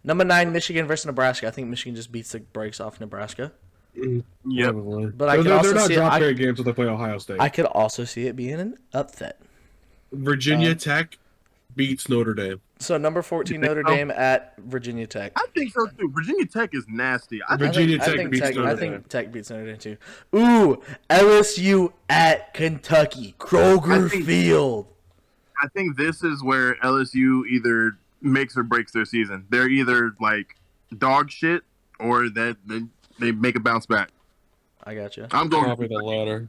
number 9 Michigan versus Nebraska. I think Michigan just beats the brakes off Nebraska. Yep. probably. But I can they're also not see drop I, rate games when they play Ohio State. I could also see it being an upset. Virginia Tech beats Notre Dame. So number 14 You think Notre so? Dame at Virginia Tech. I think so too. Virginia Tech is nasty. I think Virginia I Tech think beats Tech, Notre I Dame. think Tech beats Notre Dame too. Ooh, LSU at Kentucky, Kroger I think- Field. I think this is where LSU either makes or breaks their season. They're either like dog shit or that they make a bounce back. I got you. I'm going. Probably the latter.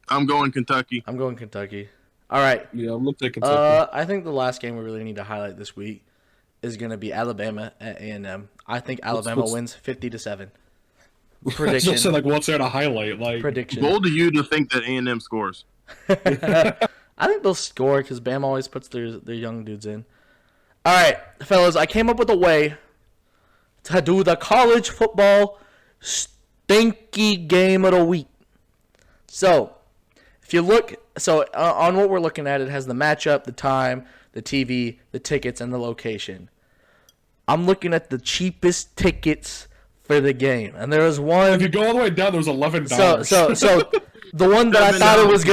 I'm going Kentucky. I'm going Kentucky. All right. Yeah, I'm gonna take Kentucky. I think the last game we really need to highlight this week is going to be Alabama at A&M. I think Alabama wins 50-7. Prediction. So like, what's there to highlight? Like, Prediction. Bold of you to think that A&M scores. I think they'll score because Bama always puts their young dudes in. All right, fellas, I came up with a way to do the college football stinky game of the week. So, if you look, on what we're looking at, it has the matchup, the time, the TV, the tickets, and the location. I'm looking at the cheapest tickets for the game, and there was one. if you go all the way down, there was $11. So the one that I thought it was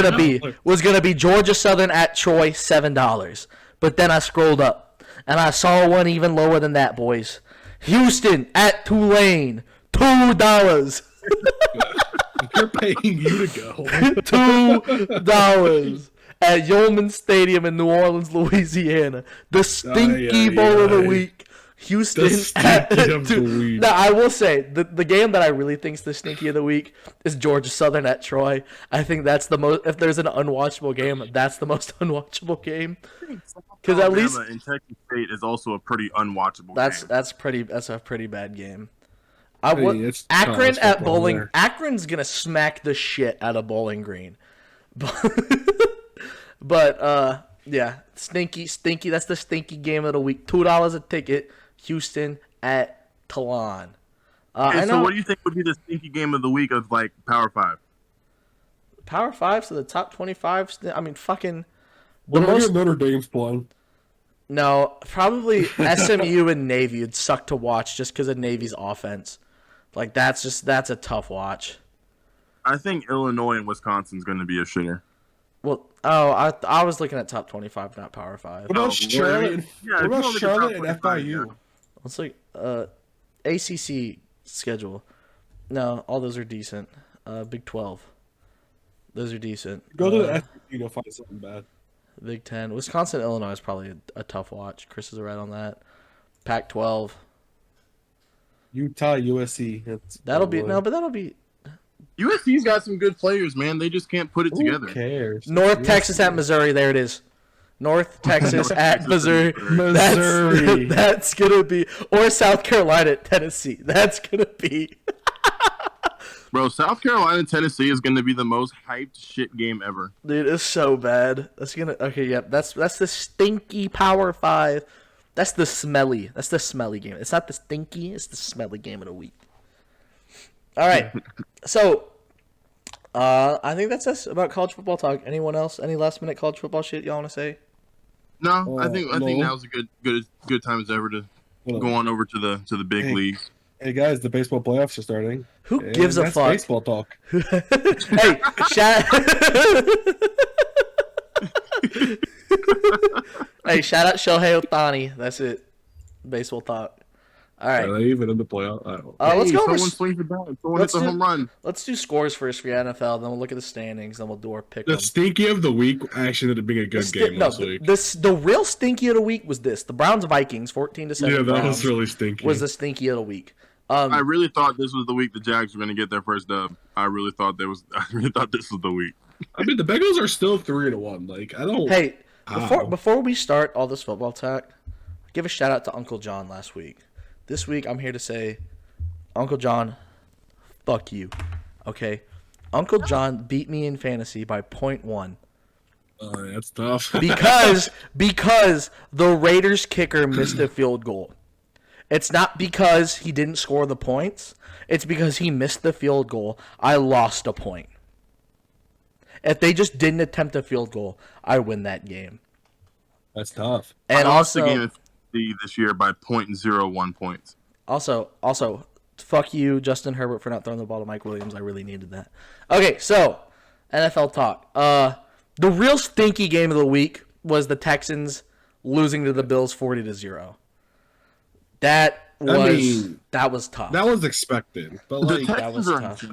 gonna be Georgia Southern at Troy, $7. But then I scrolled up and I saw one even lower than that, boys. Houston at Tulane, $2. You're paying you to go. $2 at Yeoman Stadium in New Orleans, Louisiana. The stinky bowl of the week. Houston at two. Now, I will say, the game that I really think is the stinky of the week is Georgia Southern at Troy. I think that's the most, if there's an unwatchable game, that's the most unwatchable game. Because at least in Texas State is also a pretty unwatchable game. That's a pretty bad game. Akron at Bowling. There. Akron's gonna smack the shit out of Bowling Green. But yeah, stinky. That's the stinky game of the week. $2 a ticket. Houston at Talon. So what do you think would be the stinky game of the week of like Power 5? Power 5, so the top 25. I mean, fucking. Notre Dame's playing. No, probably SMU and Navy would suck to watch just because of Navy's offense. Like that's a tough watch. I think Illinois and Wisconsin's going to be a shitter. Well, I was looking at top 25, not Power 5. What about Charlotte and FIU? It's like ACC schedule. No, all those are decent. Big 12. Those are decent. Go to the SEC, you'll find something bad. Big 10. Wisconsin, Illinois is probably a tough watch. Chris is right on that. Pac-12. Utah, USC. That'll be. USC's got some good players, man. They just can't put it together. Who cares? North Texas at Missouri. There it is. North Texas at Missouri. That's going to be. Or South Carolina at Tennessee. That's going to be. Bro, South Carolina and Tennessee is going to be the most hyped shit game ever. Dude, it's so bad. Okay, yep. That's the stinky Power 5. That's the smelly game. It's not the stinky, it's the smelly game of the week. All right. So, I think that's us about college football talk. Anyone else? Any last minute college football shit y'all want to say? No, I think now's a good time as ever to go on over to the big leagues. Hey guys, the baseball playoffs are starting. Who gives a fuck? Baseball talk. Hey, shout out Shohei Ohtani. That's it. Baseball talk. All right. Are they even in the playoff? I don't know. Let's go. Someone swings the bat. Someone hits a home run. Let's do scores first for your NFL. Then we'll look at the standings. Then we'll do our pick. The stinky of the week actually ended up being a good game last week. The real stinky of the week was this: the Browns-Vikings 14-7. Yeah, that was really stinky. Was the stinky of the week. I really thought this was the week the Jags were going to get their first dub. I really thought this was the week. I mean, the Bengals are still 3-1. Like, I don't. Hey, before we start all this football talk, give a shout out to Uncle John last week. This week, I'm here to say, Uncle John, fuck you. Okay, Uncle John beat me in fantasy by 0.1. Oh, that's tough. because the Raiders kicker missed a field goal. It's not because he didn't score the points. It's because he missed the field goal. I lost a point. If they just didn't attempt a field goal, I win that game. That's tough. And I lost the game this year by 0.01 points. Also, fuck you, Justin Herbert, for not throwing the ball to Mike Williams. I really needed that. Okay, so NFL talk. The real stinky game of the week was the Texans losing to the Bills 40-0. That was tough. That was expected, but like that was tough.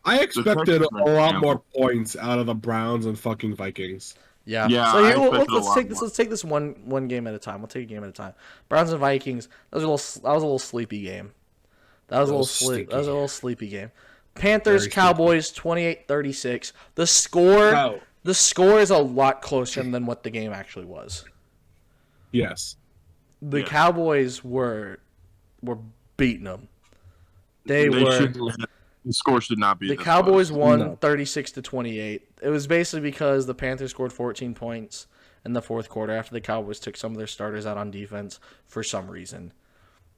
I expected a lot more points out of the Browns and fucking Vikings. Yeah. So here, let's take this one game at a time. We'll take a game at a time. Browns and Vikings. That was a little sleepy game. That was a little sleepy game. Panthers Cowboys 28-36. The score is a lot closer than what the game actually was. Yes. The Cowboys were beating them. They were. The score should not be. The Cowboys won 36-28. It was basically because the Panthers scored 14 points in the fourth quarter after the Cowboys took some of their starters out on defense for some reason.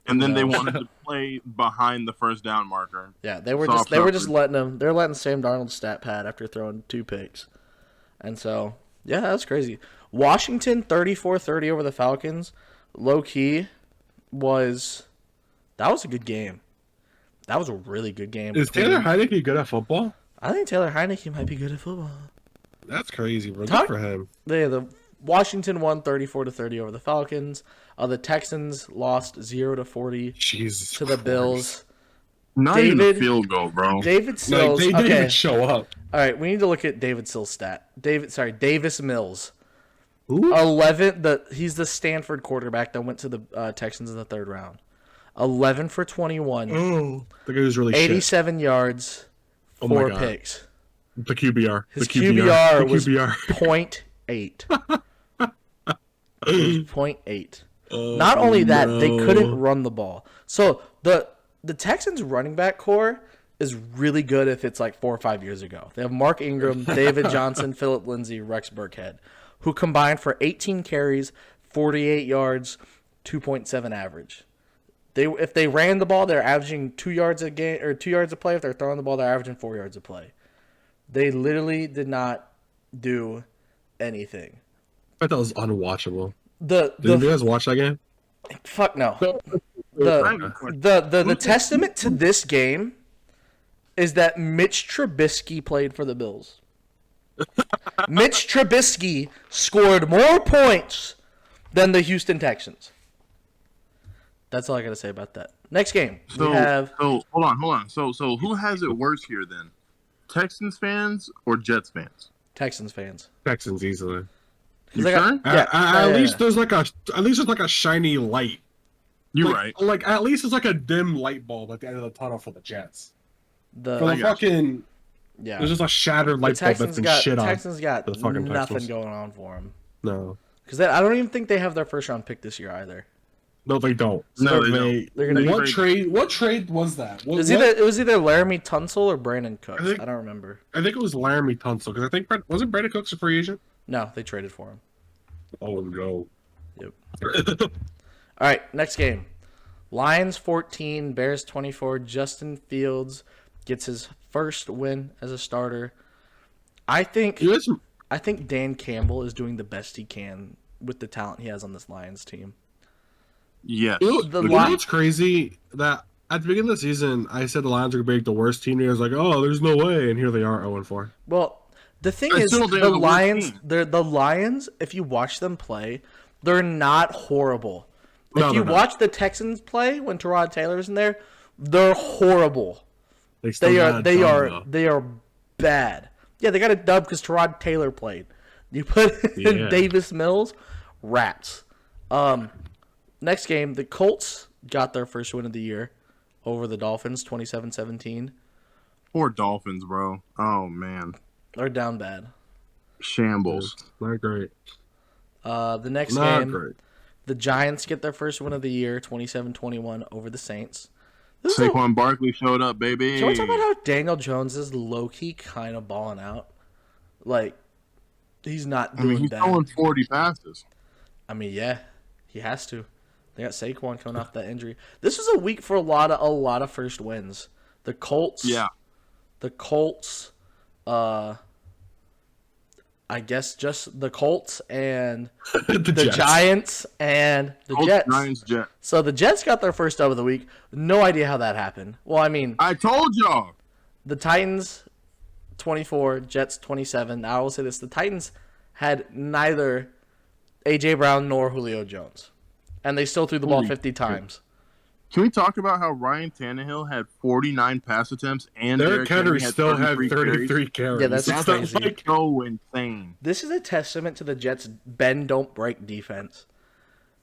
And then they wanted to play behind the first down marker. Yeah, they were just letting them. They're letting Sam Darnold stat pad after throwing 2 picks, and so yeah, that's crazy. Washington 34-30 over the Falcons. Low key was a good game. That was a really good game. Is Taylor Heineke good at football? I think Taylor Heineke might be good at football. That's crazy, bro. Good for him. The Washington won 34-30 over the Falcons. The Texans lost 0-40 to the Bills. Not even a field goal, bro. David Sills. They didn't even show up. All right, we need to look at David Sills' stat. Davis Mills. Who? 11. He's the Stanford quarterback that went to the Texans in the 3rd round. 11 for 21. Oh, the guy was really 87 yards, 4 picks. The QBR. His QBR was QBR. 0.8. It was 0.8. Not only that, they couldn't run the ball. So the Texans running back core is really good if it's like 4 or 5 years ago. They have Mark Ingram, David Johnson, Phillip Lindsay, Rex Burkhead, who combined for 18 carries, 48 yards, 2.7 average. If they ran the ball, they're averaging 2 yards a game or 2 yards a play. If they're throwing the ball, they're averaging 4 yards a play. They literally did not do anything. I thought that was unwatchable. Did you guys watch that game? Fuck no. The testament to this game is that Mitch Trubisky played for the Bills. Mitch Trubisky scored more points than the Houston Texans. That's all I got to say about that. Next game. So hold on. So who has it worse here then? Texans fans or Jets fans? Texans fans. Texans easily. You sure? At least there's like a shiny light. You're right. Like at least it's like a dim light bulb at the end of the tunnel for the Jets. There's just a shattered light bulb that's been shit on. Texans got nothing going on for them. No. Because I don't even think they have their first round pick this year either. No, they don't. No, they don't. They're gonna What trade was that? It was either Laramie Tunsil or Brandon Cooks. I don't remember. I think it was Laramie Tunsil because I think wasn't Brandon Cooks a free agent? No, they traded for him. Oh no. Yep. All right, next game. Lions 14, Bears 24. Justin Fields gets his first win as a starter. I think Dan Campbell is doing the best he can with the talent he has on this Lions team. Yes. It's crazy that at the beginning of the season, I said the Lions are going to be the worst team. And I was like, oh, there's no way. And here they are, 0-4. Well, the thing is, the Lions, if you watch them play, they're not horrible. If you watch the Texans play when Tyrod Taylor's in there, they're horrible. They are bad. Yeah, they got a dub because Tyrod Taylor played. You put in Davis Mills, rats. Next game, the Colts got their first win of the year over the Dolphins, 27-17. Poor Dolphins, bro. Oh, man. They're down bad. Shambles. Not great. The next game, the Giants get their first win of the year, 27-21 over the Saints. Saquon Barkley showed up, baby. Can we talk about how Daniel Jones is low-key kind of balling out? Like, he's not doing he's bad. throwing 40 passes. I mean, yeah, he has to. They got Saquon coming off that injury. This was a week for a lot of first wins. The Colts. Yeah. The Colts. I guess just the Colts and the Giants and the Jets. Giants, Jets. So the Jets got their first dub of the week. No idea how that happened. Well, I mean, I told y'all. The Titans 24, Jets 27. I will say this: the Titans had neither AJ Brown nor Julio Jones, and they still threw the ball 50 times. Can we talk about how Ryan Tannehill had 49 pass attempts and Derrick Henry still had 33 carries? Yeah, that's crazy. Like so insane. This is a testament to the Jets' bend don't break defense.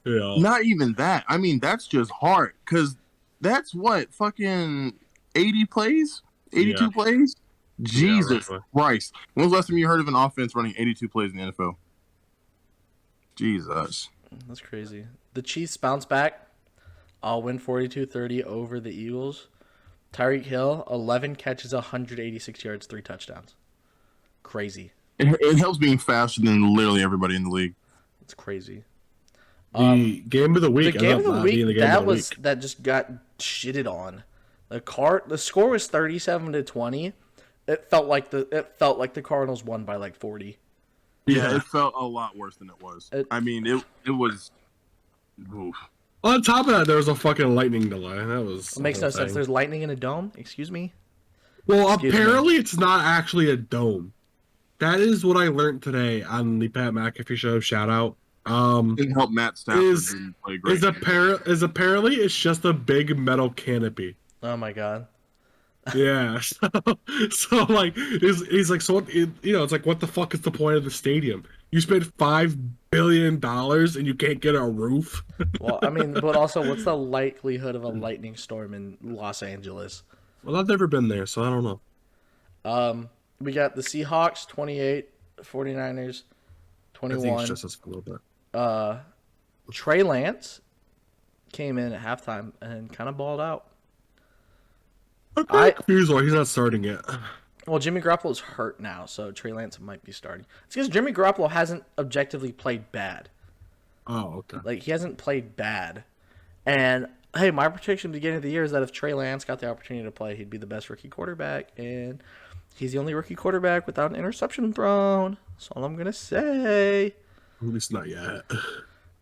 Yeah. Not even that. I mean, that's just hard because that's what fucking 80 plays, 82 plays. Jesus Christ! When was the last time you heard of an offense running 82 plays in the NFL? Jesus. That's crazy. The Chiefs bounce back. I'll win 42-30 over the Eagles. Tyreek Hill, 11 catches, 186 yards, 3 touchdowns. Crazy. It helps being faster than literally everybody in the league. It's crazy. The game of the week. The game of the week that week. just got shitted on. The score was 37-20. It felt like the Cardinals won by like 40. Yeah, it felt a lot worse than it was. I mean, it was. Oof. On top of that, there was a fucking lightning delay. That was. It makes no sense. There's lightning in a dome. Excuse me. Well, apparently it's not actually a dome. That is what I learned today on the Pat McAfee show. Shout out. Didn't help Matt Stafford play great. Apparently it's just a big metal canopy. Oh my god. Yeah. So like he's like, so what, it's like, what the fuck is the point of the stadium? You spent $5 billion and you can't get a roof. Well, I mean, but also, what's the likelihood of a lightning storm in Los Angeles? Well, I've never been there, so I don't know. We got the Seahawks 28, 49ers 21. I think it's just us a little bit. Trey Lance came in at halftime and kind of balled out. I'm confused why he's not starting yet. Well, Jimmy Garoppolo's hurt now, so Trey Lance might be starting. It's because Jimmy Garoppolo hasn't objectively played bad. Oh, okay. Like, he hasn't played bad. And, hey, my prediction at the beginning of the year is that if Trey Lance got the opportunity to play, he'd be the best rookie quarterback. And he's the only rookie quarterback without an interception thrown. That's all I'm going to say. At least not yet.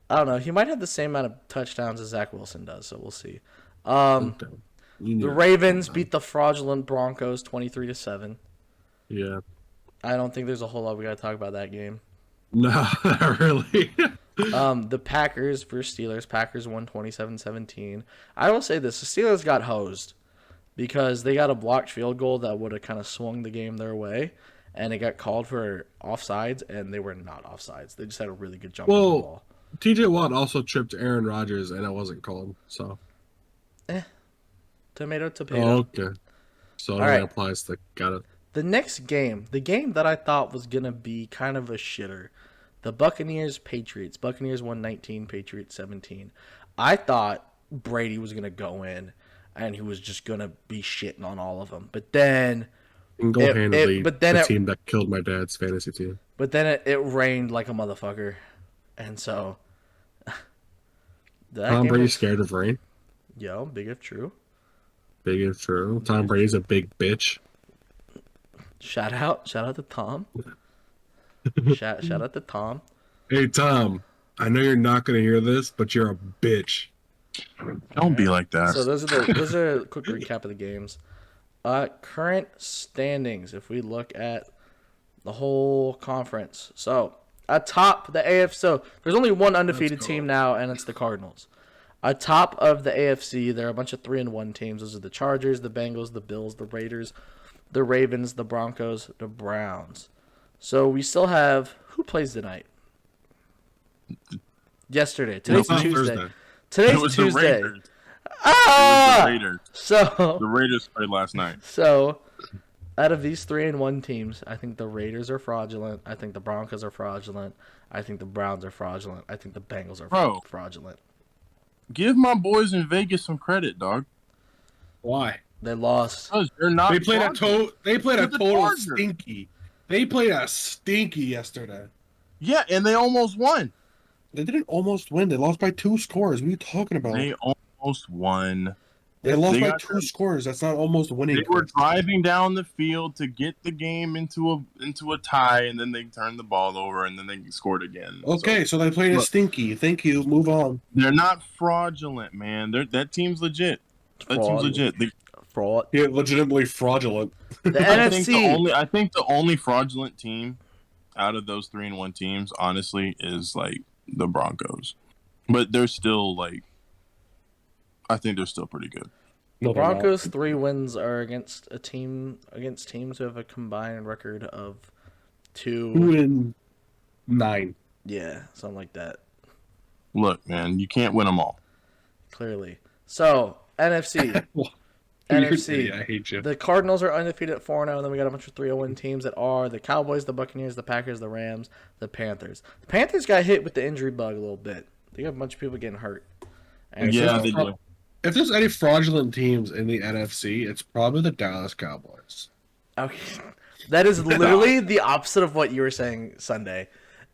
I don't know. He might have the same amount of touchdowns as Zach Wilson does, so we'll see. The Ravens beat the fraudulent Broncos 23-7. Yeah. I don't think there's a whole lot we got to talk about that game. No, not really. The Packers versus Steelers. Packers won 27-17. I will say this. The Steelers got hosed because they got a blocked field goal that would have kind of swung the game their way, and it got called for offsides, and they were not offsides. They just had a really good jump on the ball. TJ Watt also tripped Aaron Rodgers, and it wasn't called, so... Tomato. Oh, okay. So it only applies to... Got it. The next game, the game that I thought was going to be kind of a shitter, the Buccaneers-Patriots. Buccaneers won 19, Patriots 17. I thought Brady was going to go in, and he was just going to be shitting on all of them. But then... Single-handedly, the team that killed my dad's fantasy team. But then it rained like a motherfucker. And so... Tom Brady's scared of rain? Yo, big if true. Big if true. Tom Brady's a big bitch. Shout out to Tom. shout out to Tom. Hey Tom, I know you're not gonna hear this, but you're a bitch. Don't be like that. So those are a quick recap of the games. Current standings. If we look at the whole conference, so atop the AFC, so there's only one undefeated team now, and it's the Cardinals. Atop of the AFC, there are a bunch of 3-1 teams. Those are the Chargers, the Bengals, the Bills, the Raiders, the Ravens, the Broncos, the Browns. So we still have... Who plays tonight? Yesterday. Today's Tuesday. Today's Tuesday. The Raiders. So the Raiders played last night. So out of these 3-1 teams, I think the Raiders are fraudulent. I think the Broncos are fraudulent. I think the Browns are fraudulent. I think the Bengals are fraudulent. Give my boys in Vegas some credit, dog. Why? They lost. Because they're not. They played a total Chargers. stinky. They played a stinky yesterday. Yeah, and they almost won. They didn't almost win. They lost by 2 scores. What are you talking about? They almost won. They lost by 2 scores. That's not almost winning. They were driving down the field to get the game into a tie, and then they turned the ball over, and then they scored again. Okay, so they played a stinky. Thank you. Move on. They're not fraudulent, man. That team's legit. That team's legit. Fraud. Yeah, legitimately fraudulent. The NFC. I think the only fraudulent team out of those 3-1 teams, honestly, is like the Broncos. But they're still like, I think they're still pretty good. The Broncos' 3 wins are against teams who have a combined record of 2-9. Yeah, something like that. Look, man, you can't win them all. Clearly. So, NFC. NFC. I hate you. The Cardinals are undefeated at 4-0, and then we got a bunch of 3-0 teams that are the Cowboys, the Buccaneers, the Packers, the Rams, the Panthers. The Panthers got hit with the injury bug a little bit. They got a bunch of people getting hurt. And Yeah, so- they do. If there's any fraudulent teams in the NFC, it's probably the Dallas Cowboys. Okay. That is literally the opposite of what you were saying Sunday.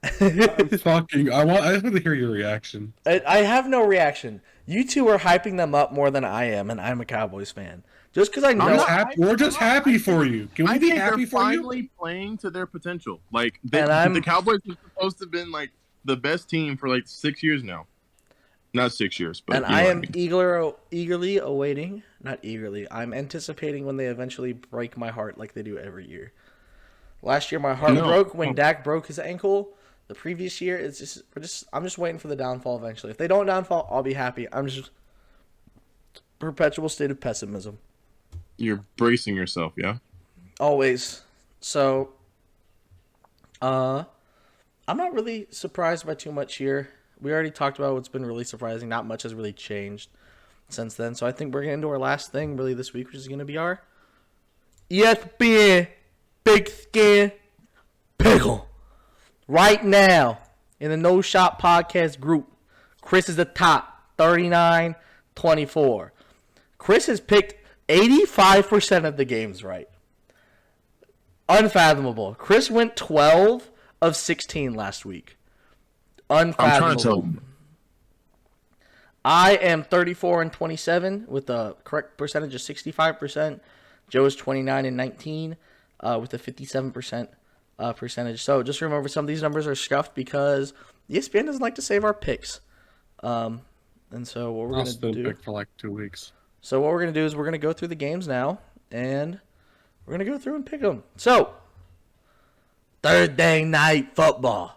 I just want to hear your reaction. I have no reaction. You two are hyping them up more than I am, and I'm a Cowboys fan. Just because I know. We're just happy for you. Can we I be think happy they're for you? finally playing to their potential. Like And the Cowboys were supposed to have been like the best team for like 6 years now. Not 6 years, but And you know I what am mean. eagerly awaiting, not eagerly, I'm anticipating when they eventually break my heart like they do every year. Last year, my heart broke when Dak broke his ankle. The previous year, I'm just waiting for the downfall eventually. If they don't downfall, I'll be happy. I'm just perpetual state of pessimism. You're bracing yourself, yeah? Always. So, I'm not really surprised by too much here. We already talked about what's been really surprising. Not much has really changed since then. So I think we're getting into our last thing really this week, which is going to be our ESPN Big Skin Pickle. Right now, in the No Shop Podcast group, Chris is the top, 39-24. Chris has picked 85% of the games right. Unfathomable. Chris went 12 of 16 last week. Unfathomable. I'm trying to tell you. I am 34-27 with a correct percentage of 65%. Joe is 29-19 with a 57% percentage. So just remember, some of these numbers are scuffed because ESPN doesn't like to save our picks. And so what we're going to do pick for like 2 weeks. So what we're going to do is we're going to go through the games now, and we're going to go through and pick them. So, Thursday night football.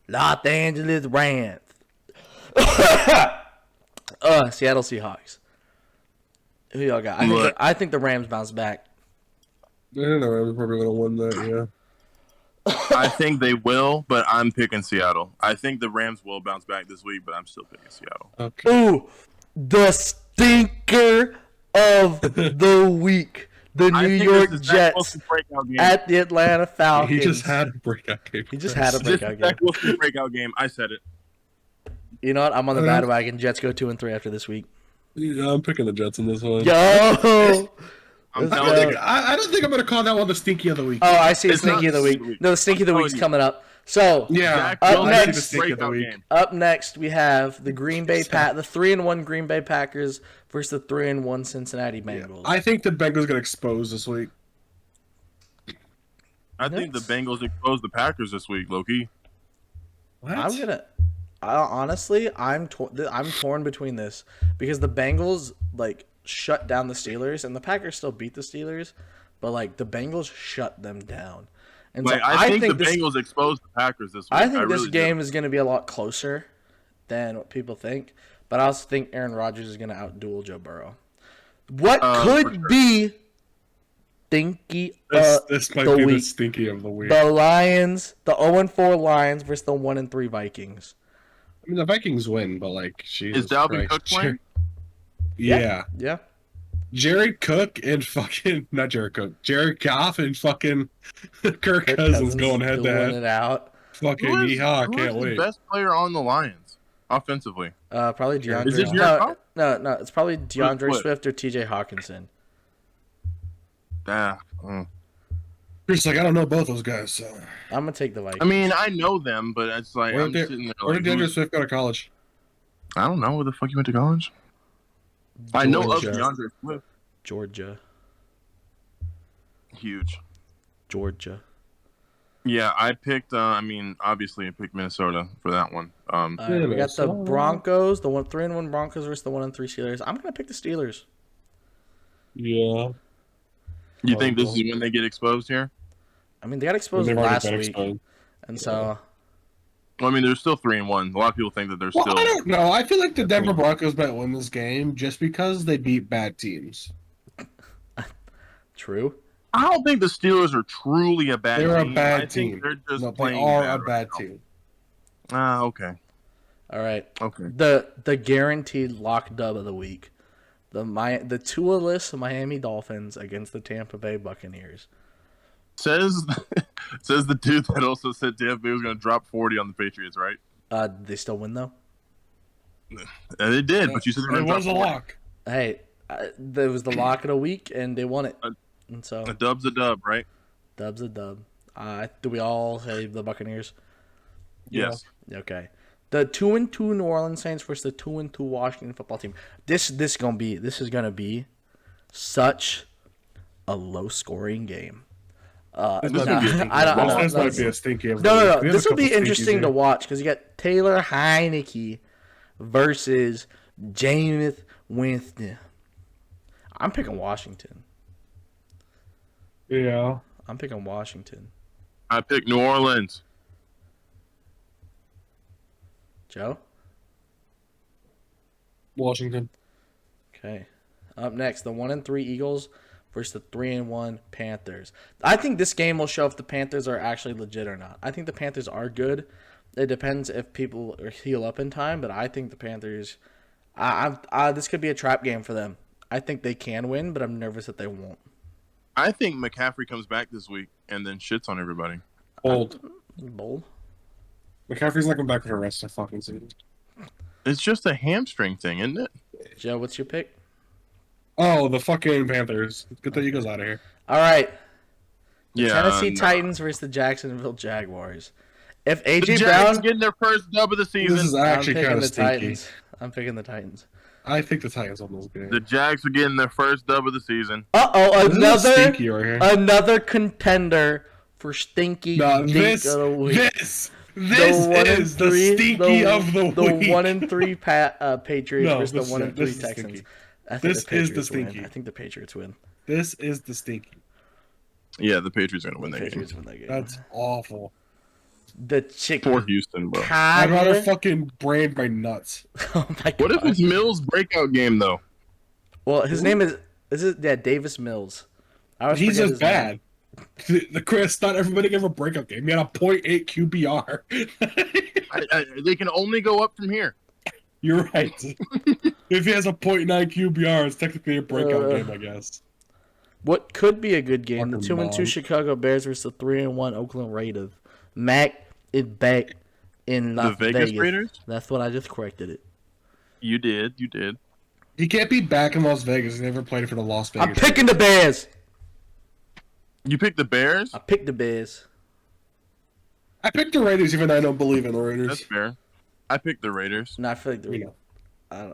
Los Angeles Rams. Seattle Seahawks. Who y'all got? I think the Rams bounce back. I don't know. I'm probably going to win that, yeah. I think they will, but I'm picking Seattle. I think the Rams will bounce back this week, but I'm still picking Seattle. Okay. Ooh, the stinker of the week. The New York Jets at the Atlanta Falcons. He just had a breakout game. He just had a breakout game. Zach Wilson's breakout game. I said it. You know what? I'm on the bandwagon. Jets go 2-3 after this week. Yeah, I'm picking the Jets in this one. Yo! I don't think I'm going to call that one the stinky of the week. Oh, I see the stinky of the week. No, the stinky of the week's coming up. So, yeah, up next, game. Up next, we have the the 3-1 Green Bay Packers versus the 3-1 Cincinnati Bengals. I think the Bengals get exposed this week. I think the Bengals exposed the Packers this week, Loki. What? I'm torn between this because the Bengals shut down the Steelers and the Packers still beat the Steelers, but the Bengals shut them down. And so I think the Bengals exposed the Packers this week. I think this game is going to be a lot closer than what people think, but I also think Aaron Rodgers is going to outduel Joe Burrow. What could be stinky this might be the stinky of the week? The Lions, the 0-4 Lions versus the 1-3 Vikings. I mean, the Vikings win, but Jesus is Dalvin Christ. Cook playing? Yeah. Jared Cook and not Jared Cook. Jared Goff and fucking Kirk Cousins going head to head. It out. Fucking yeehaw! Can't wait. Who's the best player on the Lions offensively? Probably DeAndre. Is it Jared Goff? No, it's probably DeAndre Swift or TJ Hawkinson. Chris, I don't know both those guys, so I'm gonna take the Vikings. I mean, I know them, but it's I'm sitting there where did DeAndre Swift go to college? I don't know where the fuck he went to college. Georgia. I know of DeAndre Swift. Georgia. Huge. Georgia. Yeah, I picked. Obviously, I picked Minnesota for that one. We got the Broncos, the 3-1 Broncos versus the 1-3 Steelers. I'm gonna pick the Steelers. Yeah. You think this is when they get exposed here? I mean, they got exposed last week, and so. Well, I mean, they're still 3-1. A lot of people think that they're still. I don't know. I feel like the Denver Broncos might win this game just because they beat bad teams. True. I don't think the Steelers are truly a bad team. They're a bad team. They're just playing. They are a bad team. Okay. All right. Okay. The guaranteed lock dub of the week. The Tua-less Miami Dolphins against the Tampa Bay Buccaneers. Says the dude that also said Tampa Bay was going to drop 40 on the Patriots, right? They still win though. It did, but you said they were It gonna was a drop 40. lock. Hey, there was the lock of the week, and they won it. And so A dub's a dub, right? dub's a dub. Do we all say the Buccaneers? Yeah. Yes. Okay. The 2-2 New Orleans Saints versus the 2-2 Washington football team. This is gonna be such a low scoring game. This No, might be a stinky. I don't know. This might be a stinky. No. We have This a will be couple interesting stinkies to here. watch because you got Taylor Heineke versus Jameis Winston. I'm picking Washington. Yeah. I'm picking Washington. I picked New Orleans. Joe? Washington. Okay. Up next, the 1-3 Eagles versus the 3-1 Panthers. I think this game will show if the Panthers are actually legit or not. I think the Panthers are good. It depends if people heal up in time, but I think the Panthers. This could be a trap game for them. I think they can win, but I'm nervous that they won't. I think McCaffrey comes back this week and then shits on everybody. Bold. Bold. McCaffrey's not coming back for the rest of the fucking season. It's just a hamstring thing, isn't it? Joe, what's your pick? Oh, the fucking Panthers. Get the Eagles out of here. All right. Yeah. Tennessee Titans versus the Jacksonville Jaguars. If The AJ Jags Brown, getting their first dub of the season. This is I'm actually picking kind the of stinky. Titans. I'm picking the Titans. I think the Titans on this game. The Jags are getting their first dub of the season. This is stinky right here. Another contender for stinky No, dink this of the week. is the stinky of the week. The 1-3 Patriots No, versus this the 1-3 is Texans. stinky. I think This the is the Patriots win. stinky. I think the Patriots win. This is the stinky. Yeah, the Patriots are going to win The that game. Patriots win that game. That's awful. The chicken. For Houston, bro. I'd rather fucking brand my nuts. Oh my god. What if it's Mills' breakout game, though? Well, his name is Davis Mills. I always He's forget just his name. bad. The Chris, not everybody can have a breakout game. He had a .8 QBR. They can only go up from here. You're right. If he has a .9 QBR, it's technically a breakout game, I guess. What could be a good game? The Fucking 2-2 mom. Chicago Bears versus the 3-1 Oakland Raiders. Mac is back in Las The Vegas Raiders? That's what I just corrected it. You did. He can't be back in Las Vegas. He never played for the Las Vegas. I'm picking the Bears. You picked the Bears? I picked the Bears. I picked the Raiders, even though I don't believe in the That's Raiders. fair. I picked the Raiders. No, I feel like the You know.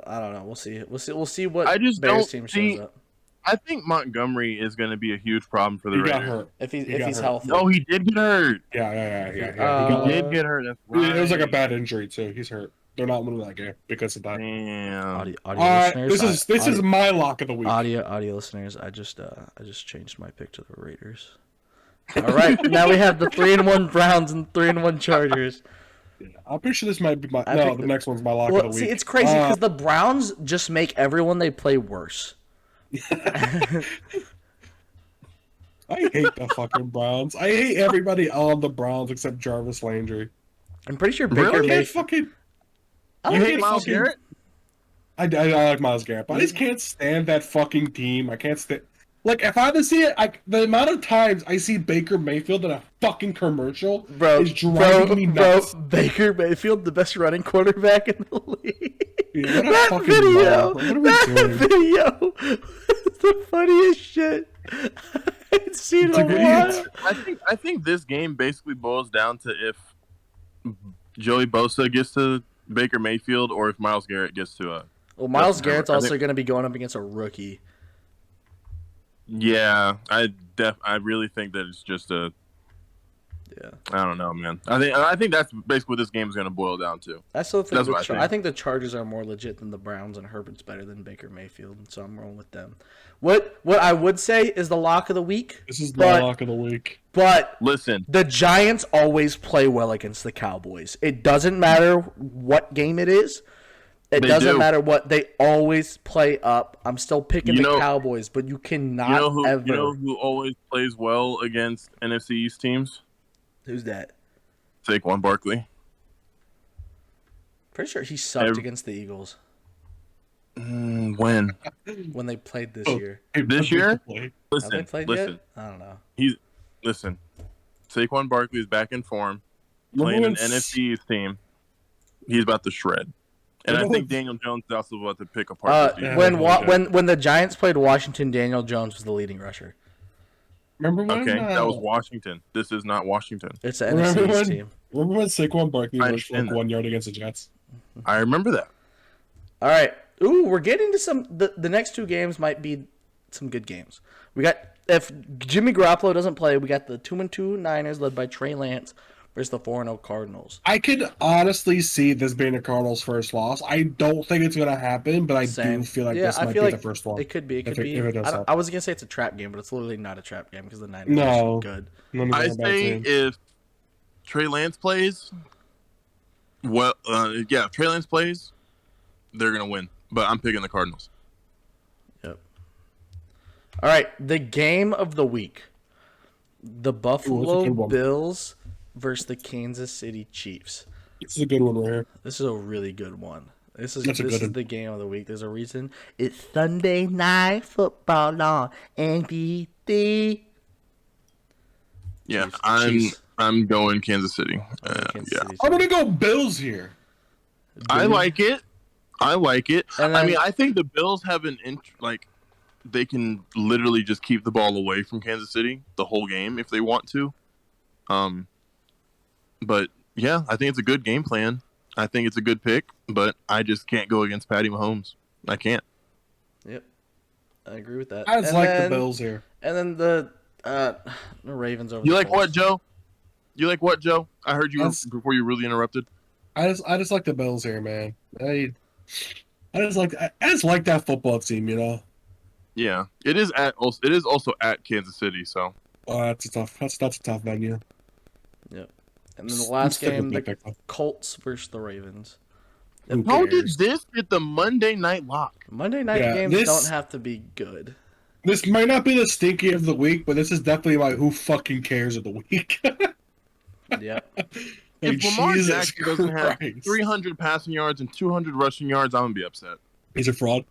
I don't know. We'll see. We'll see what I just Bears don't team see- shows up. I think Montgomery is going to be a huge problem for the He Raiders. got hurt. If He he's got hurt. healthy. No, he did get hurt. Yeah. Uh, He got He did get hurt. That's hurt. right. It was like a bad injury, too. He's hurt. They're not winning that game because of that. Damn. Audio All right, listeners. this is my lock of the week. audio listeners. I just changed my pick to the Raiders. All right, now we have the 3-1 Browns and 3-1 Chargers. I'm pretty sure this might be my. I No, picked the the- next one's my lock of Well, the week. see, it's crazy because the Browns just make everyone they play worse. I hate the fucking Browns. I hate everybody on the Browns except Jarvis Landry. I'm pretty sure Really? Baker I can't Mayfield. fucking. I You can't hate Myles fucking- Garrett? I like Myles Garrett, but I just can't stand that fucking team. I can't stand. Like, if I had to see it, the amount of times I see Baker Mayfield in a fucking commercial is driving me nuts. Baker Mayfield, the best running quarterback in the league. Dude, what a that fucking video, mob. What are we that doing? video is the funniest shit I've seen in It's a a good- while. I think this game basically boils down to if Joey Bosa gets to Baker Mayfield or if Myles Garrett gets to Well, Miles Justin Garrett's Herbert. I also think- going to be going up against a rookie. Yeah, I really think that it's just a. Yeah, I don't know, man. I think that's basically what this game is going to boil down to. I still think That's what I think. I think the Chargers are more legit than the Browns, and Herbert's better than Baker Mayfield, and so I'm rolling with them. What I would say is the lock of the week, This is my But- lock of the week. but Listen, the Giants always play well against the Cowboys. It doesn't matter what game it is. It They doesn't do. matter what. They always play up. I'm still picking You the know- Cowboys, but you cannot ever. you know who always plays well against NFC East teams? Who's that? Saquon Barkley. Pretty sure he sucked Every- against the Eagles When? when they played this Oh. year. This year? Have they Listen, played listen. yet? I don't know. Listen. Saquon Barkley is back in form, Remember playing when an NFC East team. He's about to shred. And I think Daniel Jones is also about to pick apart this defense. When the Giants played Washington, Daniel Jones was the leading rusher. Remember when? Okay, that was Washington. This is not Washington. It's an NFC team. Remember when Saquon Barkley rushed for like 1 yard against the Jets? I remember that. All right. Ooh, we're getting to some. The next two games might be some good games. We got, if Jimmy Garoppolo doesn't play, we got the 2-2 Niners led by Trey Lance versus the 4-0 Cardinals. I could honestly see this being the Cardinals' first loss. I don't think it's going to happen, but I do feel like this might be the first one. It could be. It could be. I was going to say it's a trap game, but it's literally not a trap game because the Niners are good. I say if Trey Lance plays, if Trey Lance plays, they're going to win. But I'm picking the Cardinals. Yep. All right, the game of the week. The Buffalo Bills versus the Kansas City Chiefs. This is a good one right here. This is a really good one. This is the game of the week. There's a reason. It's Sunday Night Football on NBC. Yeah, I'm going Kansas City. I'm gonna go Bills here. I like it. And I mean, I think the Bills have they can literally just keep the ball away from Kansas City the whole game if they want to. But yeah, I think it's a good game plan. I think it's a good pick, but I just can't go against Patty Mahomes. I can't. Yep, I agree with that. I just like the Bills here. And then the Ravens over. You like what, Joe? I heard you before you really interrupted. I just like the Bills here, man. I just like that football team, you know. Yeah, it is also at Kansas City, so. That's a tough venue. Yep. And then the last game, the Colts versus the Ravens. How did this get the Monday night lock? Monday night games don't have to be good. This might not be the stinky of the week, but this is definitely my who fucking cares of the week. Yeah. If Lamar Jackson doesn't have 300 passing yards and 200 rushing yards, I'm going to be upset. He's a fraud.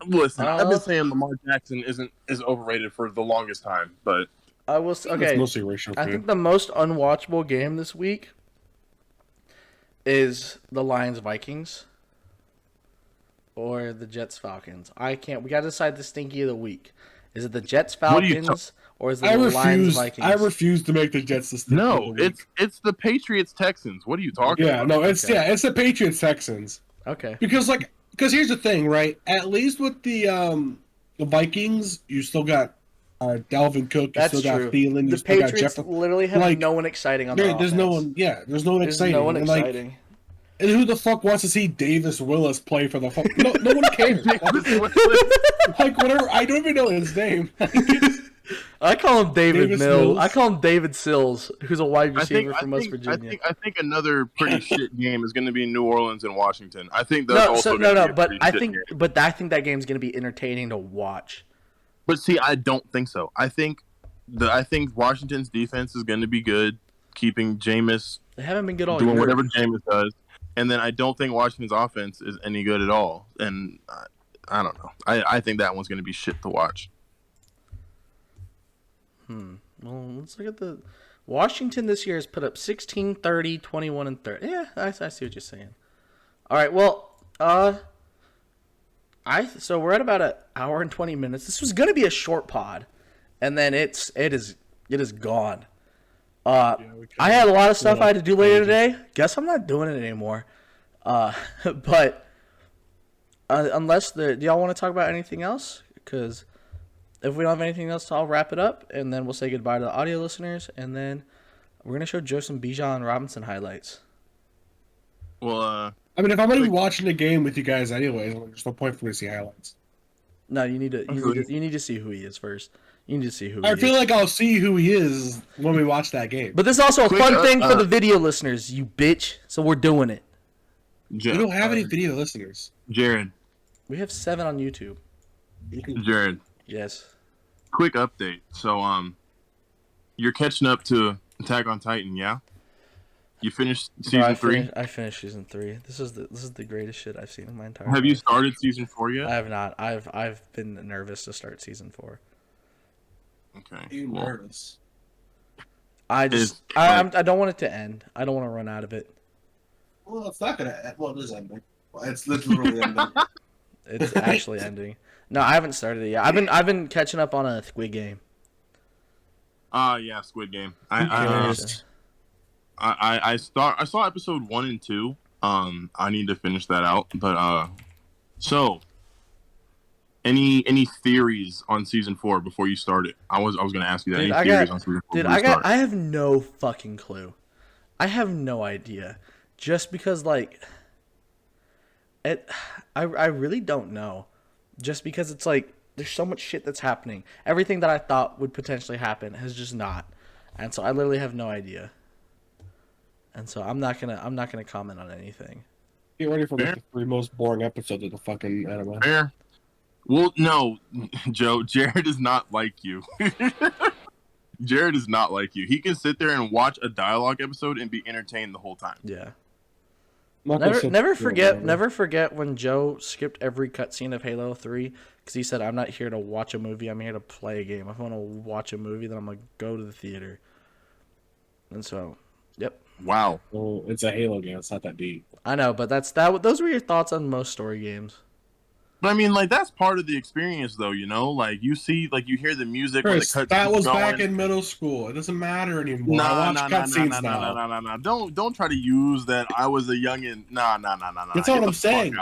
Listen, I've been saying Lamar Jackson is overrated for the longest time, but it's mostly racial. I think the most unwatchable game this week is the Lions-Vikings or the Jets-Falcons. We got to decide the stinky of the week. Is it the Jets-Falcons or is it the Lions-Vikings? I refuse to make the Jets the stinky of the week. It's the Patriots-Texans. What are you talking about? It's the Patriots-Texans. Okay. Because here's the thing, right? At least with the Vikings, you still got Dalvin Cook. You still got Thielen. You still got Patriots literally have no one exciting on the offense. There's no one. Yeah, there's no one exciting. No one exciting. And who the fuck wants to see Davis Willis play for the fuck? No one cares. Whatever. I don't even know his name. I call him David Mills. I call him David Sills, who's a wide receiver from West Virginia. I think another pretty shit game is going to be New Orleans and Washington. I think that's I think that game's going to be entertaining to watch. But see, I don't think so. I think Washington's defense is going to be good, keeping Jameis. They haven't been good all year. Doing whatever Jameis does, and then I don't think Washington's offense is any good at all. And I don't know. I think that one's going to be shit to watch. Well, let's look at the Washington this year has put up 16, 30, 21, and 30. Yeah, I see what you're saying. All right, well, so we're at about an hour and 20 minutes. This was going to be a short pod, and then it is gone. I had a lot of stuff I had to do later today. Guess I'm not doing it anymore. But unless do y'all want to talk about anything else? Because if we don't have anything else, I'll wrap it up, and then we'll say goodbye to the audio listeners, and then we're going to show Joe some Bijan Robinson highlights. Well, I mean, if I'm going to be watching the game with you guys anyways, there's no point for me to see highlights. No, you need to see who he is first. You need to see who I feel like I'll see who he is when we watch that game. But this is also a fun thing for the video listeners, you bitch. So we're doing it. We don't have any video listeners. Jared. We have 7 on YouTube. Jared. Yes. Quick update. So, you're catching up to Attack on Titan, yeah? You finished season 3? I finished season 3. This is the greatest shit I've seen in my entire life. Have you started season 4 yet? I have not. I've been nervous to start season 4. Okay. Are you nervous? I don't want it to end. I don't want to run out of it. Well, it's not gonna end. Well, it is ending. It's literally ending. It's actually ending. No, I haven't started it yet. I've been catching up on a Squid Game. Yeah, Squid Game. Who cares? I saw episode 1 and 2. I need to finish that out. But so any theories on season 4 before you start it? I was gonna ask you that. Dude, Any theories on season 4? Dude, I have no fucking clue. I have no idea. Just because like I really don't know. Just because it's like there's so much shit that's happening. Everything that I thought would potentially happen has just not. And so I literally have no idea. And so I'm not gonna comment on anything. Get ready for like the 3 most boring episodes of the fucking anime. Fair. Well, no, Joe. Jared is not like you. Jared is not like you. He can sit there and watch a dialogue episode and be entertained the whole time. Yeah. Never Never forget when Joe skipped every cutscene of Halo 3 because he said, "I'm not here to watch a movie. I'm here to play a game. If I want to watch a movie, then I'm gonna go to the theater." And so, yep. Wow. Well, it's a Halo game. It's not that deep. I know, but those were your thoughts on most story games. But I mean, like, that's part of the experience, though, you know? Like, you see, like, you hear the music. Chris, when the that was going. back in middle school. It doesn't matter anymore. Nah, I watch cutscenes now. Nah. Don't try to use that. I was a youngin. Nah. That's what I'm saying.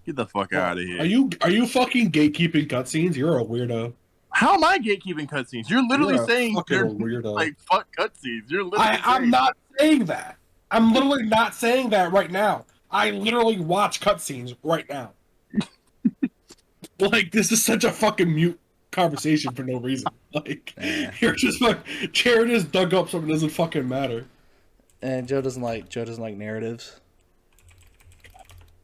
Get the fuck out of here. Are you fucking gatekeeping cutscenes? You're a weirdo. How am I gatekeeping cutscenes? You're literally saying you're you're weirdo. like fuck cutscenes. You're literally. I'm not saying that. I'm literally not saying that right now. I literally watch cutscenes right now. Like, this is such a fucking mute conversation for no reason. Like, you're just like, Jared just dug up something that doesn't fucking matter. And Joe doesn't like narratives.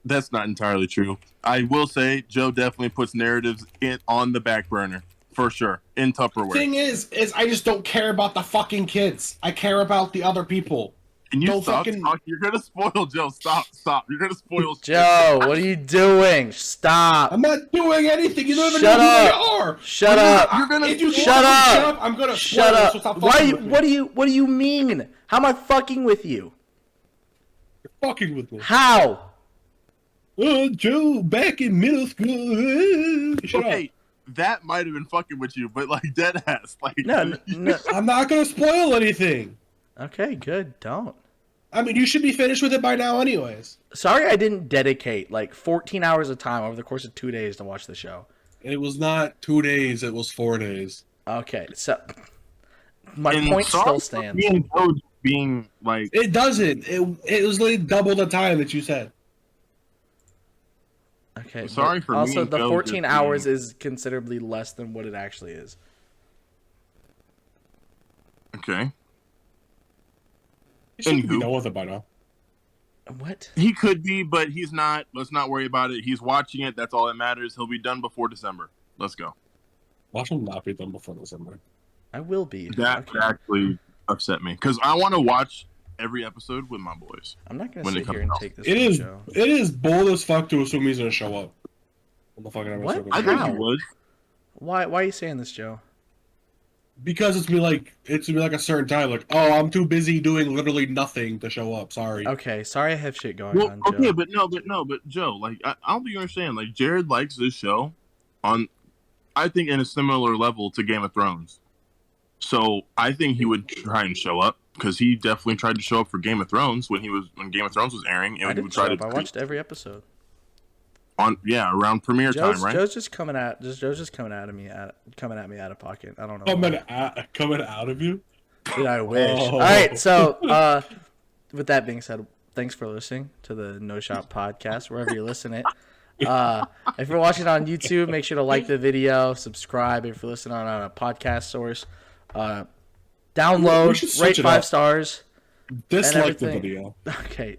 That's not entirely true. I will say Joe definitely puts narratives on the back burner for sure in Tupperware. Thing is I just don't care about the fucking kids. I care about the other people. Can you stop talking? You're gonna spoil Joe. Stop. You're gonna spoil Joe. What are you doing? Stop. I'm not doing anything. You don't even Shut know up. who they are. Shut up. You're gonna shut up. I'm gonna shut up. So stop What fucking do you mean? How am I fucking with you? You're fucking with me. How? Joe, back in middle school. Shut up. That might have been fucking with you, but like dead ass. Like no. I'm not gonna spoil anything. Okay, good. Don't. I mean, you should be finished with it by now, anyways. Sorry, I didn't dedicate like 14 hours of time over the course of 2 days to watch the show. It was not 2 days; it was 4 days. Okay, so my point still stands. Being like, it doesn't. It was like double the time that you said. Okay. Sorry for also, me. the 14 hours is considerably less than what it actually is. Okay. You should be done with it by now. What? He could be, but he's not. Let's not worry about it. He's watching it. That's all that matters. He'll be done before December. Let's go. Watch him not be done before December. I will be. That actually upset me because I want to watch every episode with my boys. I'm not gonna sit here and take this. It is bold as fuck to assume he's gonna show up. On the fucking episode. What? I think he would. Why are you saying this, Joe? Because it's gonna be like a certain time, like, oh, I'm too busy doing literally nothing to show up. Sorry. Okay, sorry I have shit going on, Joe. Okay, but Joe, like, I don't think you understand. Like, Jared likes this show on, I think, in a similar level to Game of Thrones. So I think he would try and show up because he definitely tried to show up for Game of Thrones when Game of Thrones was airing, and he would try to. I watched every episode. Around premiere time, right? Joe's just coming at me out of pocket. I don't know. Coming out of you? Dude, I wish. All right, so with that being said, thanks for listening to the No Shop podcast, wherever you listen it. If you're watching on YouTube, make sure to like the video, subscribe. If you're listening on a podcast source, download, rate 5 stars. Dislike the video. Okay.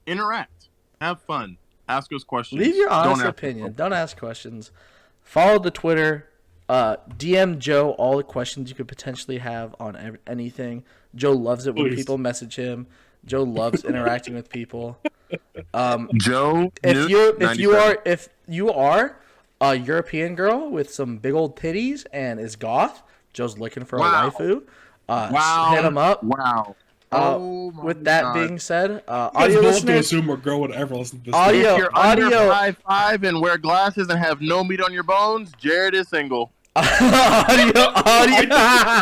Interact, have fun, ask us questions. Leave your honest opinion. Don't ask questions. Follow the Twitter. DM Joe all the questions you could potentially have on anything. Joe loves it when people message him. Joe loves interacting with people. Joe, if you are a European girl with some big old titties and is goth, Joe's looking for a waifu. Hit him up. Wow. Oh my With that God. being said, You guys audio both to listeners, assume we're growing ever listen to this. Audio- If you're under audio- 5'5" and wear glasses and have no meat on your bones, Jared is single. audio.